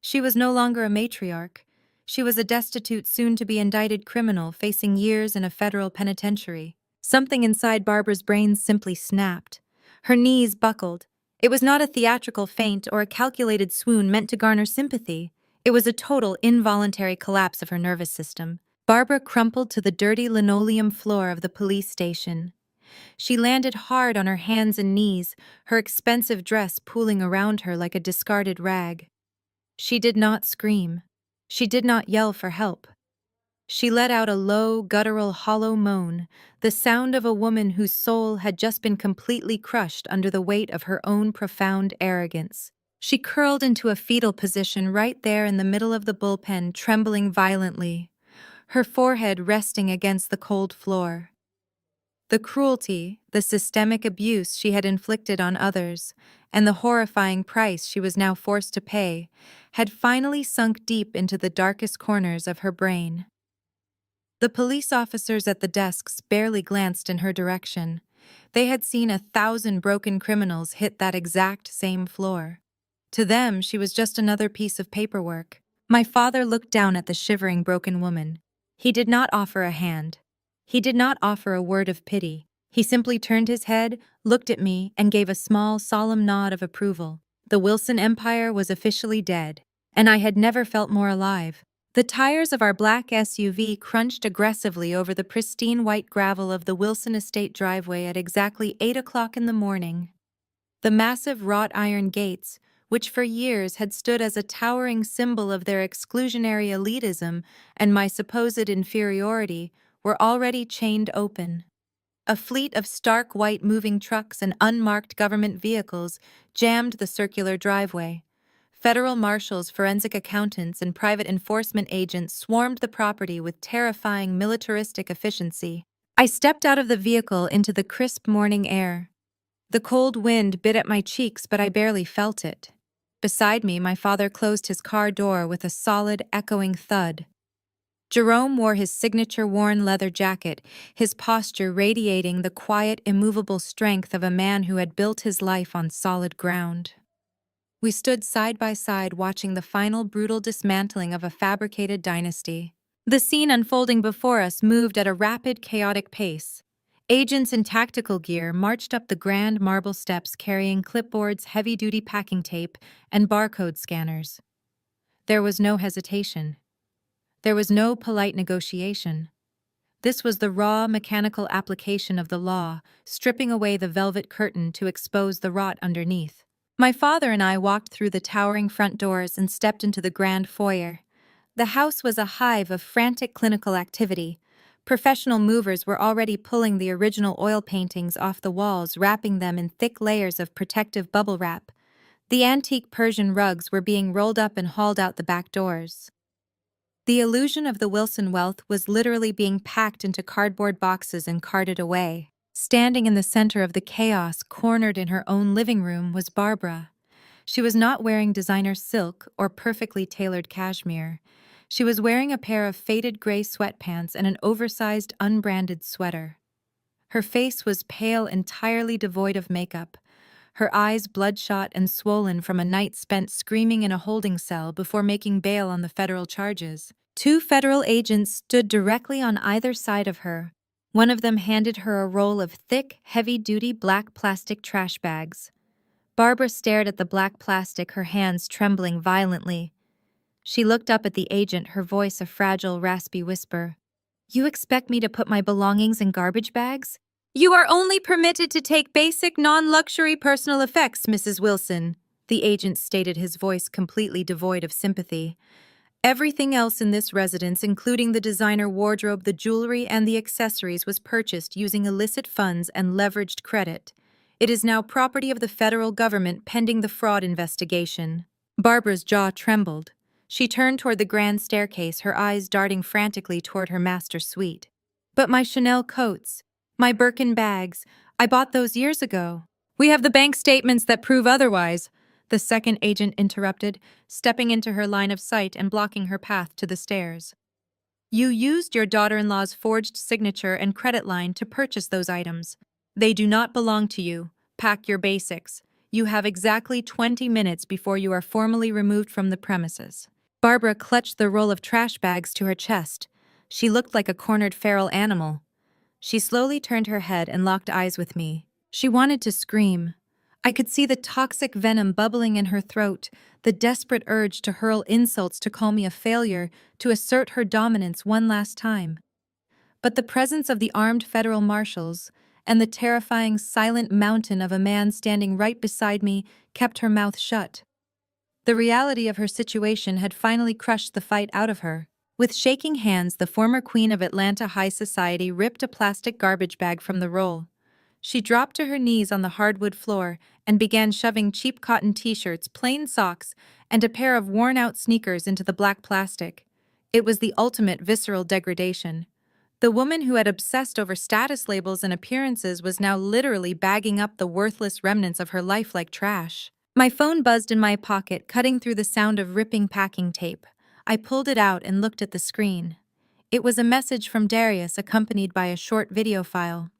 She was no longer a matriarch. She was a destitute, soon-to-be indicted criminal facing years in a federal penitentiary. Something inside Barbara's brain simply snapped. Her knees buckled. It was not a theatrical faint or a calculated swoon meant to garner sympathy. It was a total, involuntary collapse of her nervous system. Barbara crumpled to the dirty linoleum floor of the police station. She landed hard on her hands and knees, her expensive dress pooling around her like a discarded rag. She did not scream. She did not yell for help. She let out a low, guttural, hollow moan, the sound of a woman whose soul had just been completely crushed under the weight of her own profound arrogance. She curled into a fetal position right there in the middle of the bullpen, trembling violently, her forehead resting against the cold floor. The cruelty, the systemic abuse she had inflicted on others, and the horrifying price she was now forced to pay, had finally sunk deep into the darkest corners of her brain. The police officers at the desks barely glanced in her direction. They had seen 1,000 broken criminals hit that exact same floor. To them, she was just another piece of paperwork. My father looked down at the shivering, broken woman. He did not offer a hand. He did not offer a word of pity. He simply turned his head, looked at me, and gave a small, solemn nod of approval. The Wilson Empire was officially dead, and I had never felt more alive. The tires of our black SUV crunched aggressively over the pristine white gravel of the Wilson estate driveway at exactly 8 o'clock in the morning. The massive wrought iron gates, which for years had stood as a towering symbol of their exclusionary elitism and my supposed inferiority, were already chained open. A fleet of stark white moving trucks and unmarked government vehicles jammed the circular driveway. Federal marshals, forensic accountants, and private enforcement agents swarmed the property with terrifying militaristic efficiency. I stepped out of the vehicle into the crisp morning air. The cold wind bit at my cheeks, but I barely felt it. Beside me, my father closed his car door with a solid, echoing thud. Jerome wore his signature worn leather jacket, his posture radiating the quiet, immovable strength of a man who had built his life on solid ground. We stood side by side watching the final brutal dismantling of a fabricated dynasty. The scene unfolding before us moved at a rapid, chaotic pace. Agents in tactical gear marched up the grand marble steps carrying clipboards, heavy-duty packing tape, and barcode scanners. There was no hesitation. There was no polite negotiation. This was the raw, mechanical application of the law, stripping away the velvet curtain to expose the rot underneath. My father and I walked through the towering front doors and stepped into the grand foyer. The house was a hive of frantic clinical activity. Professional movers were already pulling the original oil paintings off the walls, wrapping them in thick layers of protective bubble wrap. The antique Persian rugs were being rolled up and hauled out the back doors. The illusion of the Wilson wealth was literally being packed into cardboard boxes and carted away. Standing in the center of the chaos, cornered in her own living room, was Barbara. She was not wearing designer silk or perfectly tailored cashmere. She was wearing a pair of faded gray sweatpants and an oversized, unbranded sweater. Her face was pale, entirely devoid of makeup, her eyes bloodshot and swollen from a night spent screaming in a holding cell before making bail on the federal charges. Two federal agents stood directly on either side of her. One of them handed her a roll of thick, heavy-duty black plastic trash bags. Barbara stared at the black plastic, her hands trembling violently. She looked up at the agent, her voice a fragile, raspy whisper. "You expect me to put my belongings in garbage bags? You are only permitted to take basic, non-luxury personal effects, Mrs. Wilson," the agent stated, his voice completely devoid of sympathy. "Everything else in this residence, including the designer wardrobe, the jewelry, and the accessories, was purchased using illicit funds and leveraged credit. It is now property of the federal government pending the fraud investigation." Barbara's jaw trembled. She turned toward the grand staircase, her eyes darting frantically toward her master's suite. "But my Chanel coats, my Birkin bags, I bought those years ago." "We have the bank statements that prove otherwise," the second agent interrupted, stepping into her line of sight and blocking her path to the stairs. "You used your daughter-in-law's forged signature and credit line to purchase those items. They do not belong to you. Pack your basics. You have exactly 20 minutes before you are formally removed from the premises." Barbara clutched the roll of trash bags to her chest. She looked like a cornered feral animal. She slowly turned her head and locked eyes with me. She wanted to scream. I could see the toxic venom bubbling in her throat, the desperate urge to hurl insults, to call me a failure, to assert her dominance one last time. But the presence of the armed federal marshals and the terrifying silent mountain of a man standing right beside me kept her mouth shut. The reality of her situation had finally crushed the fight out of her. With shaking hands, the former queen of Atlanta high society ripped a plastic garbage bag from the roll. She dropped to her knees on the hardwood floor and began shoving cheap cotton t-shirts, plain socks, and a pair of worn-out sneakers into the black plastic. It was the ultimate visceral degradation. The woman who had obsessed over status labels and appearances was now literally bagging up the worthless remnants of her life like trash. My phone buzzed in my pocket, cutting through the sound of ripping packing tape. I pulled it out and looked at the screen. It was a message from Darius, accompanied by a short video file.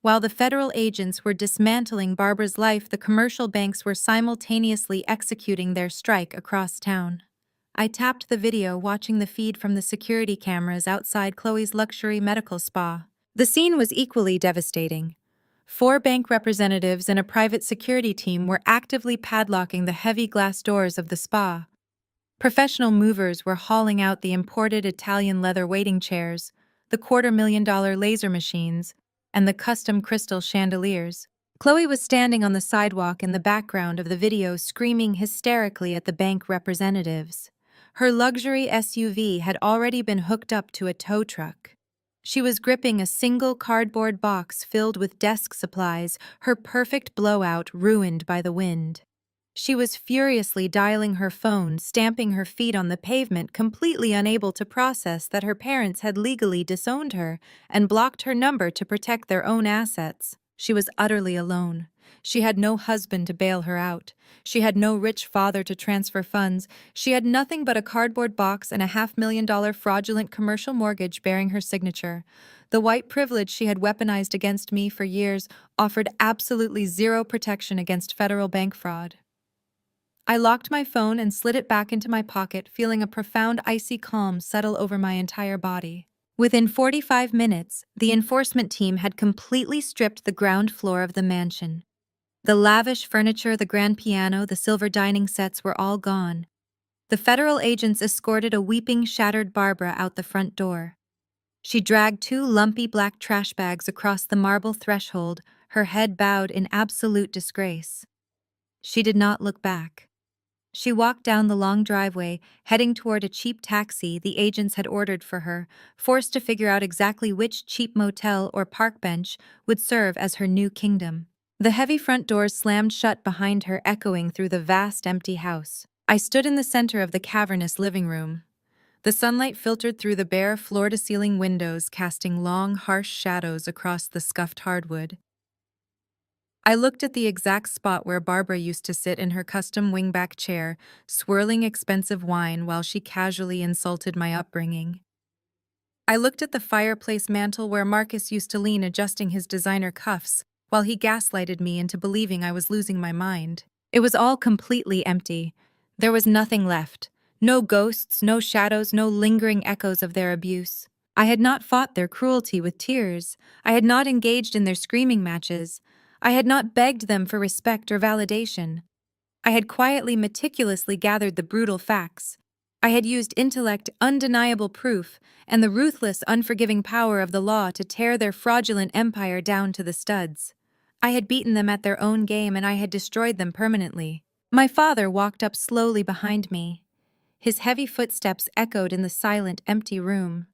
While the federal agents were dismantling Barbara's life, the commercial banks were simultaneously executing their strike across town. I tapped the video, watching the feed from the security cameras outside Chloe's luxury medical spa. The scene was equally devastating. 4 bank representatives and a private security team were actively padlocking the heavy glass doors of the spa. Professional movers were hauling out the imported Italian leather waiting chairs, the $250,000 laser machines, and the custom crystal chandeliers. Chloe was standing on the sidewalk in the background of the video, screaming hysterically at the bank representatives. Her luxury SUV had already been hooked up to a tow truck. She was gripping a single cardboard box filled with desk supplies, her perfect blowout ruined by the wind. She was furiously dialing her phone, stamping her feet on the pavement, completely unable to process that her parents had legally disowned her and blocked her number to protect their own assets. She was utterly alone. She had no husband to bail her out. She had no rich father to transfer funds. She had nothing but a cardboard box and a $500,000 fraudulent commercial mortgage bearing her signature. The white privilege she had weaponized against me for years offered absolutely zero protection against federal bank fraud. I locked my phone and slid it back into my pocket, feeling a profound icy calm settle over my entire body. Within 45 minutes, the enforcement team had completely stripped the ground floor of the mansion. The lavish furniture, the grand piano, the silver dining sets were all gone. The federal agents escorted a weeping, shattered Barbara out the front door. She dragged 2 lumpy black trash bags across the marble threshold, her head bowed in absolute disgrace. She did not look back. She walked down the long driveway, heading toward a cheap taxi the agents had ordered for her, forced to figure out exactly which cheap motel or park bench would serve as her new kingdom. The heavy front doors slammed shut behind her, echoing through the vast empty house. I stood in the center of the cavernous living room. The sunlight filtered through the bare floor-to-ceiling windows, casting long, harsh shadows across the scuffed hardwood. I looked at the exact spot where Barbara used to sit in her custom wingback chair, swirling expensive wine while she casually insulted my upbringing. I looked at the fireplace mantel where Marcus used to lean adjusting his designer cuffs while he gaslighted me into believing I was losing my mind. It was all completely empty. There was nothing left. No ghosts, no shadows, no lingering echoes of their abuse. I had not fought their cruelty with tears. I had not engaged in their screaming matches. I had not begged them for respect or validation. I had quietly, meticulously gathered the brutal facts. I had used intellect, undeniable proof, and the ruthless, unforgiving power of the law to tear their fraudulent empire down to the studs. I had beaten them at their own game and I had destroyed them permanently. My father walked up slowly behind me. His heavy footsteps echoed in the silent, empty room.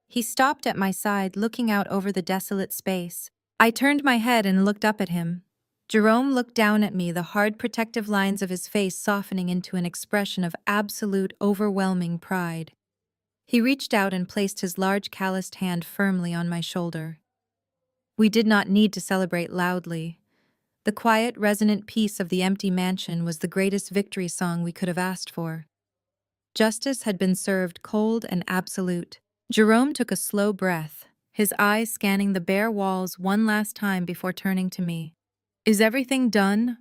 He stopped at my side, looking out over the desolate space. I turned my head and looked up at him. Jerome looked down at me, the hard, protective lines of his face softening into an expression of absolute, overwhelming pride. He reached out and placed his large, calloused hand firmly on my shoulder. We did not need to celebrate loudly. The quiet, resonant peace of the empty mansion was the greatest victory song we could have asked for. Justice had been served cold and absolute. Jerome took a slow breath, his eyes scanning the bare walls one last time before turning to me. "Is everything done?"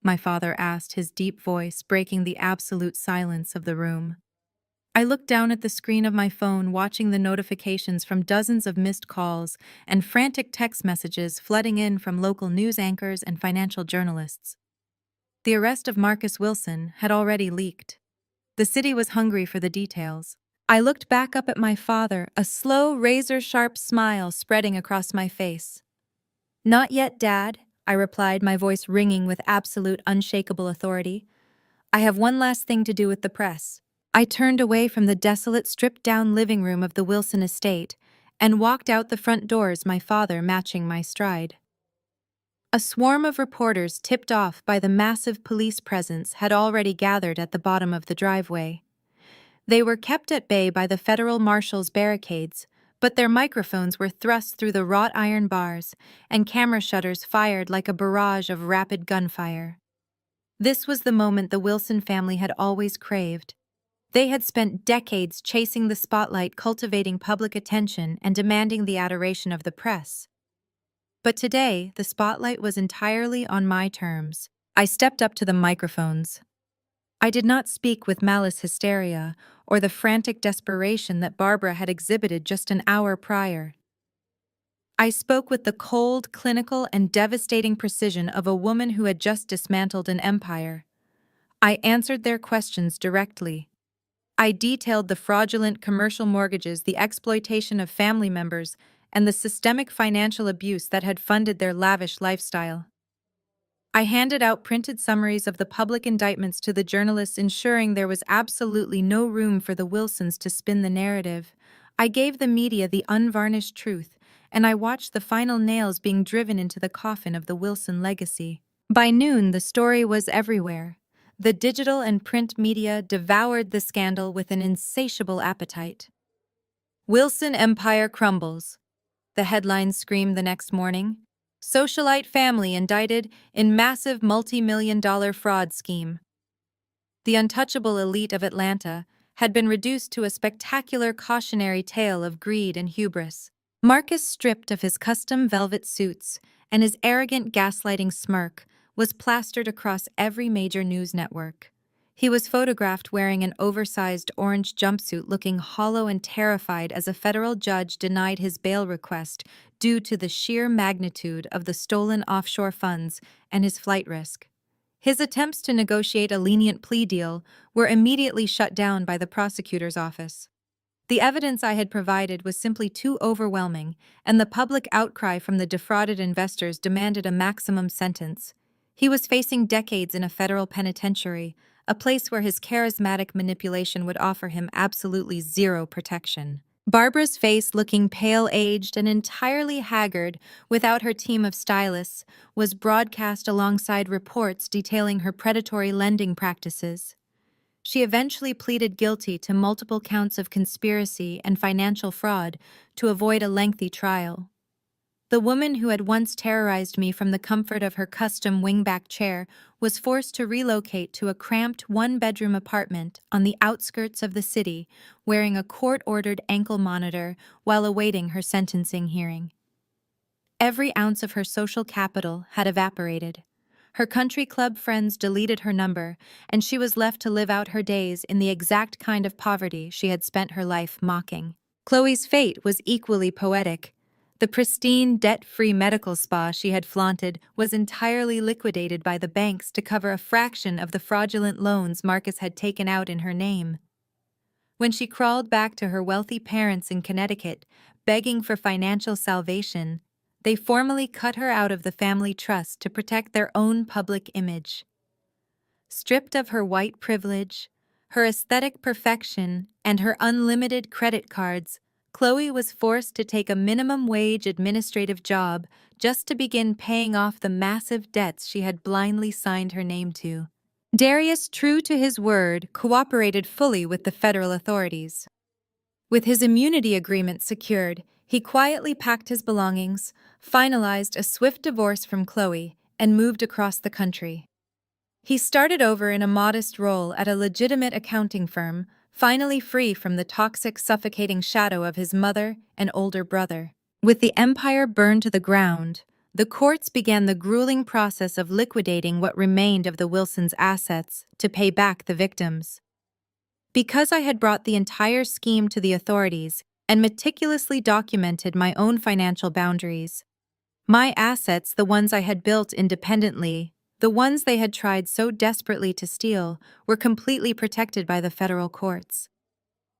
my father asked, his deep voice breaking the absolute silence of the room. I looked down at the screen of my phone, watching the notifications from dozens of missed calls and frantic text messages flooding in from local news anchors and financial journalists. The arrest of Marcus Wilson had already leaked. The city was hungry for the details. I looked back up at my father, a slow, razor-sharp smile spreading across my face. "Not yet, Dad," I replied, my voice ringing with absolute, unshakable authority. "I have one last thing to do with the press." I turned away from the desolate, stripped-down living room of the Wilson estate and walked out the front doors, my father matching my stride. A swarm of reporters, tipped off by the massive police presence, had already gathered at the bottom of the driveway. They were kept at bay by the federal marshal's barricades, but their microphones were thrust through the wrought iron bars, and camera shutters fired like a barrage of rapid gunfire. This was the moment the Wilson family had always craved. They had spent decades chasing the spotlight, cultivating public attention, and demanding the adoration of the press. But today, the spotlight was entirely on my terms. I stepped up to the microphones. I did not speak with malice hysteria or the frantic desperation that Barbara had exhibited just an hour prior. I spoke with the cold, clinical, and devastating precision of a woman who had just dismantled an empire. I answered their questions directly. I detailed the fraudulent commercial mortgages, the exploitation of family members, and the systemic financial abuse that had funded their lavish lifestyle. I handed out printed summaries of the public indictments to the journalists, ensuring there was absolutely no room for the Wilsons to spin the narrative. I gave the media the unvarnished truth, and I watched the final nails being driven into the coffin of the Wilson legacy. By noon, the story was everywhere. The digital and print media devoured the scandal with an insatiable appetite. "Wilson Empire crumbles," the headlines screamed the next morning. "Socialite family indicted in massive multi-million-dollar fraud scheme." The untouchable elite of Atlanta had been reduced to a spectacular cautionary tale of greed and hubris. Marcus, stripped of his custom velvet suits and his arrogant gaslighting smirk, was plastered across every major news network. He was photographed wearing an oversized orange jumpsuit, looking hollow and terrified as a federal judge denied his bail request due to the sheer magnitude of the stolen offshore funds and his flight risk. His attempts to negotiate a lenient plea deal were immediately shut down by the prosecutor's office. The evidence I had provided was simply too overwhelming, and the public outcry from the defrauded investors demanded a maximum sentence. He was facing decades in a federal penitentiary, a place where his charismatic manipulation would offer him absolutely zero protection. Barbara's face, looking pale, aged, and entirely haggard without her team of stylists, was broadcast alongside reports detailing her predatory lending practices. She eventually pleaded guilty to multiple counts of conspiracy and financial fraud to avoid a lengthy trial. The woman who had once terrorized me from the comfort of her custom wingback chair was forced to relocate to a cramped one-bedroom apartment on the outskirts of the city, wearing a court-ordered ankle monitor while awaiting her sentencing hearing. Every ounce of her social capital had evaporated. Her country club friends deleted her number, and she was left to live out her days in the exact kind of poverty she had spent her life mocking. Chloe's fate was equally poetic. The pristine, debt-free medical spa she had flaunted was entirely liquidated by the banks to cover a fraction of the fraudulent loans Marcus had taken out in her name. When she crawled back to her wealthy parents in Connecticut, begging for financial salvation, they formally cut her out of the family trust to protect their own public image. Stripped of her white privilege, her aesthetic perfection, and her unlimited credit cards, Chloe was forced to take a minimum-wage administrative job just to begin paying off the massive debts she had blindly signed her name to. Darius, true to his word, cooperated fully with the federal authorities. With his immunity agreement secured, he quietly packed his belongings, finalized a swift divorce from Chloe, and moved across the country. He started over in a modest role at a legitimate accounting firm, finally free from the toxic, suffocating shadow of his mother and older brother. With the empire burned to the ground, the courts began the grueling process of liquidating what remained of the Wilsons' assets to pay back the victims. Because I had brought the entire scheme to the authorities and meticulously documented my own financial boundaries, my assets, the ones I had built independently, the ones they had tried so desperately to steal, were completely protected by the federal courts.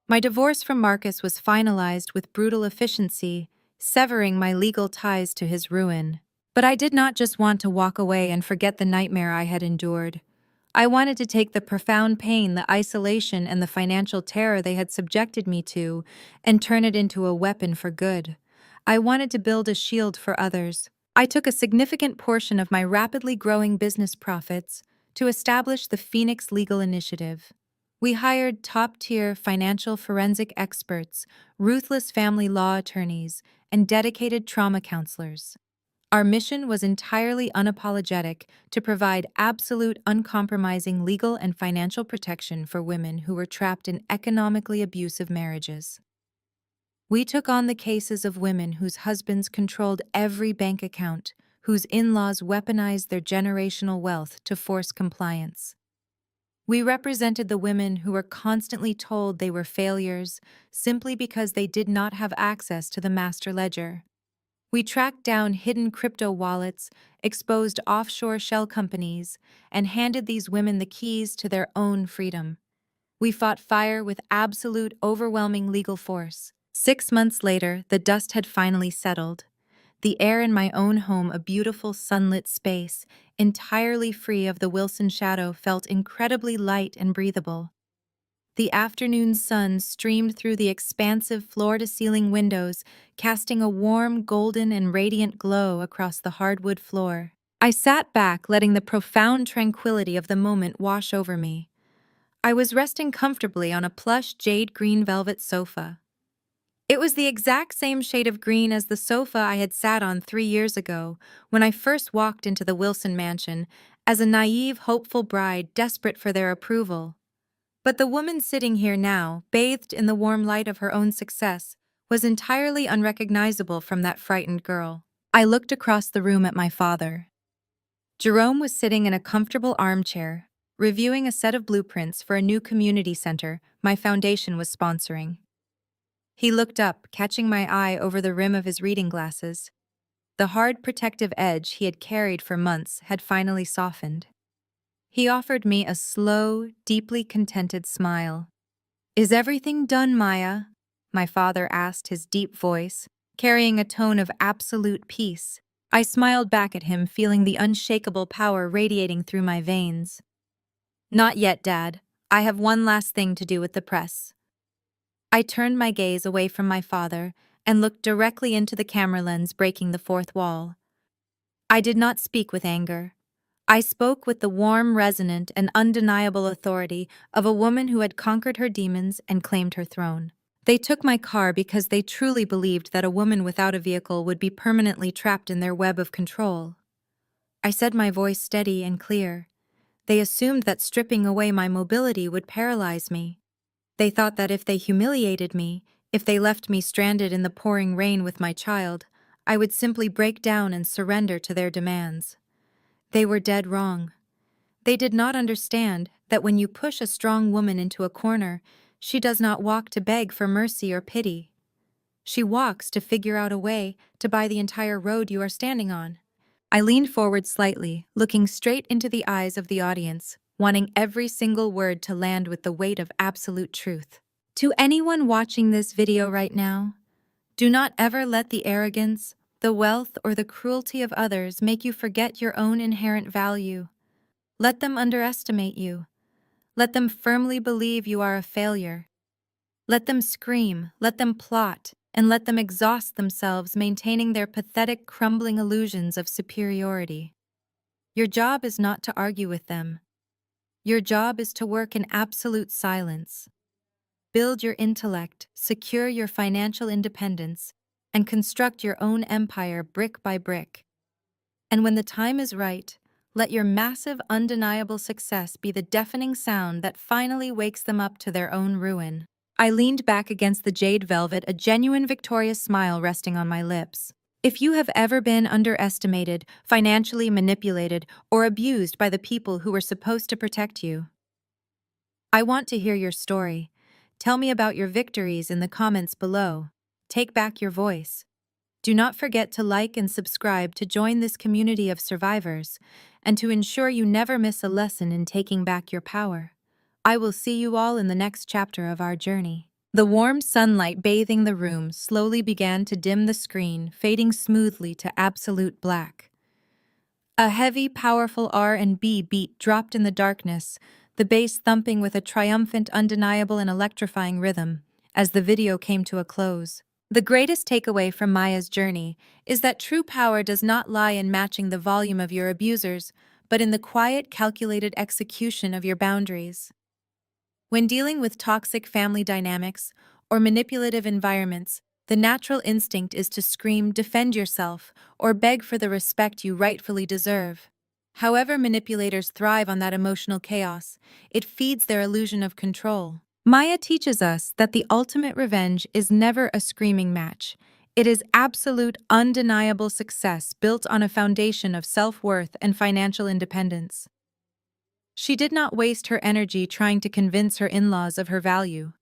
My divorce from Marcus was finalized with brutal efficiency, severing my legal ties to his ruin. But I did not just want to walk away and forget the nightmare I had endured. I wanted to take the profound pain, the isolation, and the financial terror they had subjected me to and turn it into a weapon for good. I wanted to build a shield for others. I took a significant portion of my rapidly growing business profits to establish the Phoenix Legal Initiative. We hired top-tier financial forensic experts, ruthless family law attorneys, and dedicated trauma counselors. Our mission was entirely unapologetic to provide absolute, uncompromising legal and financial protection for women who were trapped in economically abusive marriages. We took on the cases of women whose husbands controlled every bank account, whose in-laws weaponized their generational wealth to force compliance. We represented the women who were constantly told they were failures simply because they did not have access to the master ledger. We tracked down hidden crypto wallets, exposed offshore shell companies, and handed these women the keys to their own freedom. We fought fire with absolute, overwhelming legal force. 6 months later, the dust had finally settled. The air in my own home, a beautiful sunlit space, entirely free of the Wilson shadow, felt incredibly light and breathable. The afternoon sun streamed through the expansive floor-to-ceiling windows, casting a warm, golden, and radiant glow across the hardwood floor. I sat back, letting the profound tranquility of the moment wash over me. I was resting comfortably on a plush jade green velvet sofa. It was the exact same shade of green as the sofa I had sat on 3 years ago when I first walked into the Wilson mansion as a naive, hopeful bride desperate for their approval. But the woman sitting here now, bathed in the warm light of her own success, was entirely unrecognizable from that frightened girl. I looked across the room at my father. Jerome was sitting in a comfortable armchair, reviewing a set of blueprints for a new community center my foundation was sponsoring. He looked up, catching my eye over the rim of his reading glasses. The hard protective edge he had carried for months had finally softened. He offered me a slow, deeply contented smile. "Is everything done, Maya?" my father asked, his deep voice, carrying a tone of absolute peace. I smiled back at him, feeling the unshakable power radiating through my veins. "Not yet, Dad. I have one last thing to do with the press." I turned my gaze away from my father and looked directly into the camera lens breaking the fourth wall. I did not speak with anger. I spoke with the warm, resonant, and undeniable authority of a woman who had conquered her demons and claimed her throne. They took my car because they truly believed that a woman without a vehicle would be permanently trapped in their web of control. I said, my voice steady and clear. They assumed that stripping away my mobility would paralyze me. They thought that if they humiliated me, if they left me stranded in the pouring rain with my child, I would simply break down and surrender to their demands. They were dead wrong. They did not understand that when you push a strong woman into a corner, she does not walk to beg for mercy or pity. She walks to figure out a way to buy the entire road you are standing on. I leaned forward slightly, looking straight into the eyes of the audience, wanting every single word to land with the weight of absolute truth. To anyone watching this video right now, do not ever let the arrogance, the wealth, or the cruelty of others make you forget your own inherent value. Let them underestimate you. Let them firmly believe you are a failure. Let them scream, let them plot, and let them exhaust themselves maintaining their pathetic, crumbling illusions of superiority. Your job is not to argue with them. Your job is to work in absolute silence. Build your intellect, secure your financial independence, and construct your own empire brick by brick. And when the time is right, let your massive, undeniable success be the deafening sound that finally wakes them up to their own ruin. I leaned back against the jade velvet, a genuine victorious smile resting on my lips. If you have ever been underestimated, financially manipulated, or abused by the people who were supposed to protect you, I want to hear your story. Tell me about your victories in the comments below. Take back your voice. Do not forget to like and subscribe to join this community of survivors and to ensure you never miss a lesson in taking back your power. I will see you all in the next chapter of our journey. The warm sunlight bathing the room slowly began to dim the screen, fading smoothly to absolute black. A heavy, powerful R&B beat dropped in the darkness, the bass thumping with a triumphant, undeniable, and electrifying rhythm as the video came to a close. The greatest takeaway from Maya's journey is that true power does not lie in matching the volume of your abusers, but in the quiet, calculated execution of your boundaries. When dealing with toxic family dynamics or manipulative environments, the natural instinct is to scream, defend yourself, or beg for the respect you rightfully deserve. However, manipulators thrive on that emotional chaos. It feeds their illusion of control. Maya teaches us that the ultimate revenge is never a screaming match. It is absolute, undeniable success built on a foundation of self-worth and financial independence. She did not waste her energy trying to convince her in-laws of her value.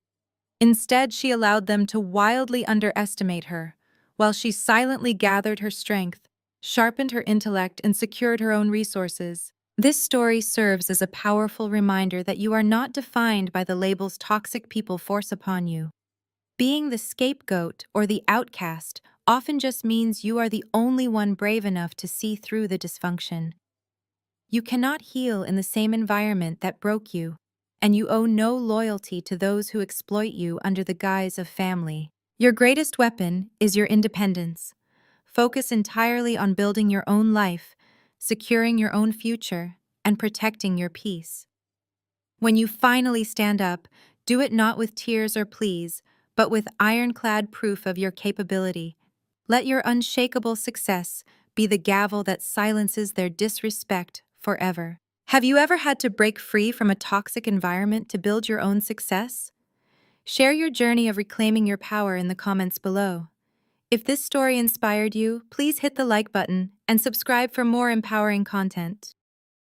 Instead, she allowed them to wildly underestimate her, while she silently gathered her strength, sharpened her intellect, and secured her own resources. This story serves as a powerful reminder that you are not defined by the labels toxic people force upon you. Being the scapegoat or the outcast often just means you are the only one brave enough to see through the dysfunction. You cannot heal in the same environment that broke you, and you owe no loyalty to those who exploit you under the guise of family. Your greatest weapon is your independence. Focus entirely on building your own life, securing your own future, and protecting your peace. When you finally stand up, do it not with tears or pleas, but with ironclad proof of your capability. Let your unshakable success be the gavel that silences their disrespect forever. Have you ever had to break free from a toxic environment to build your own success? Share your journey of reclaiming your power in the comments below. If this story inspired you, please hit the like button and subscribe for more empowering content.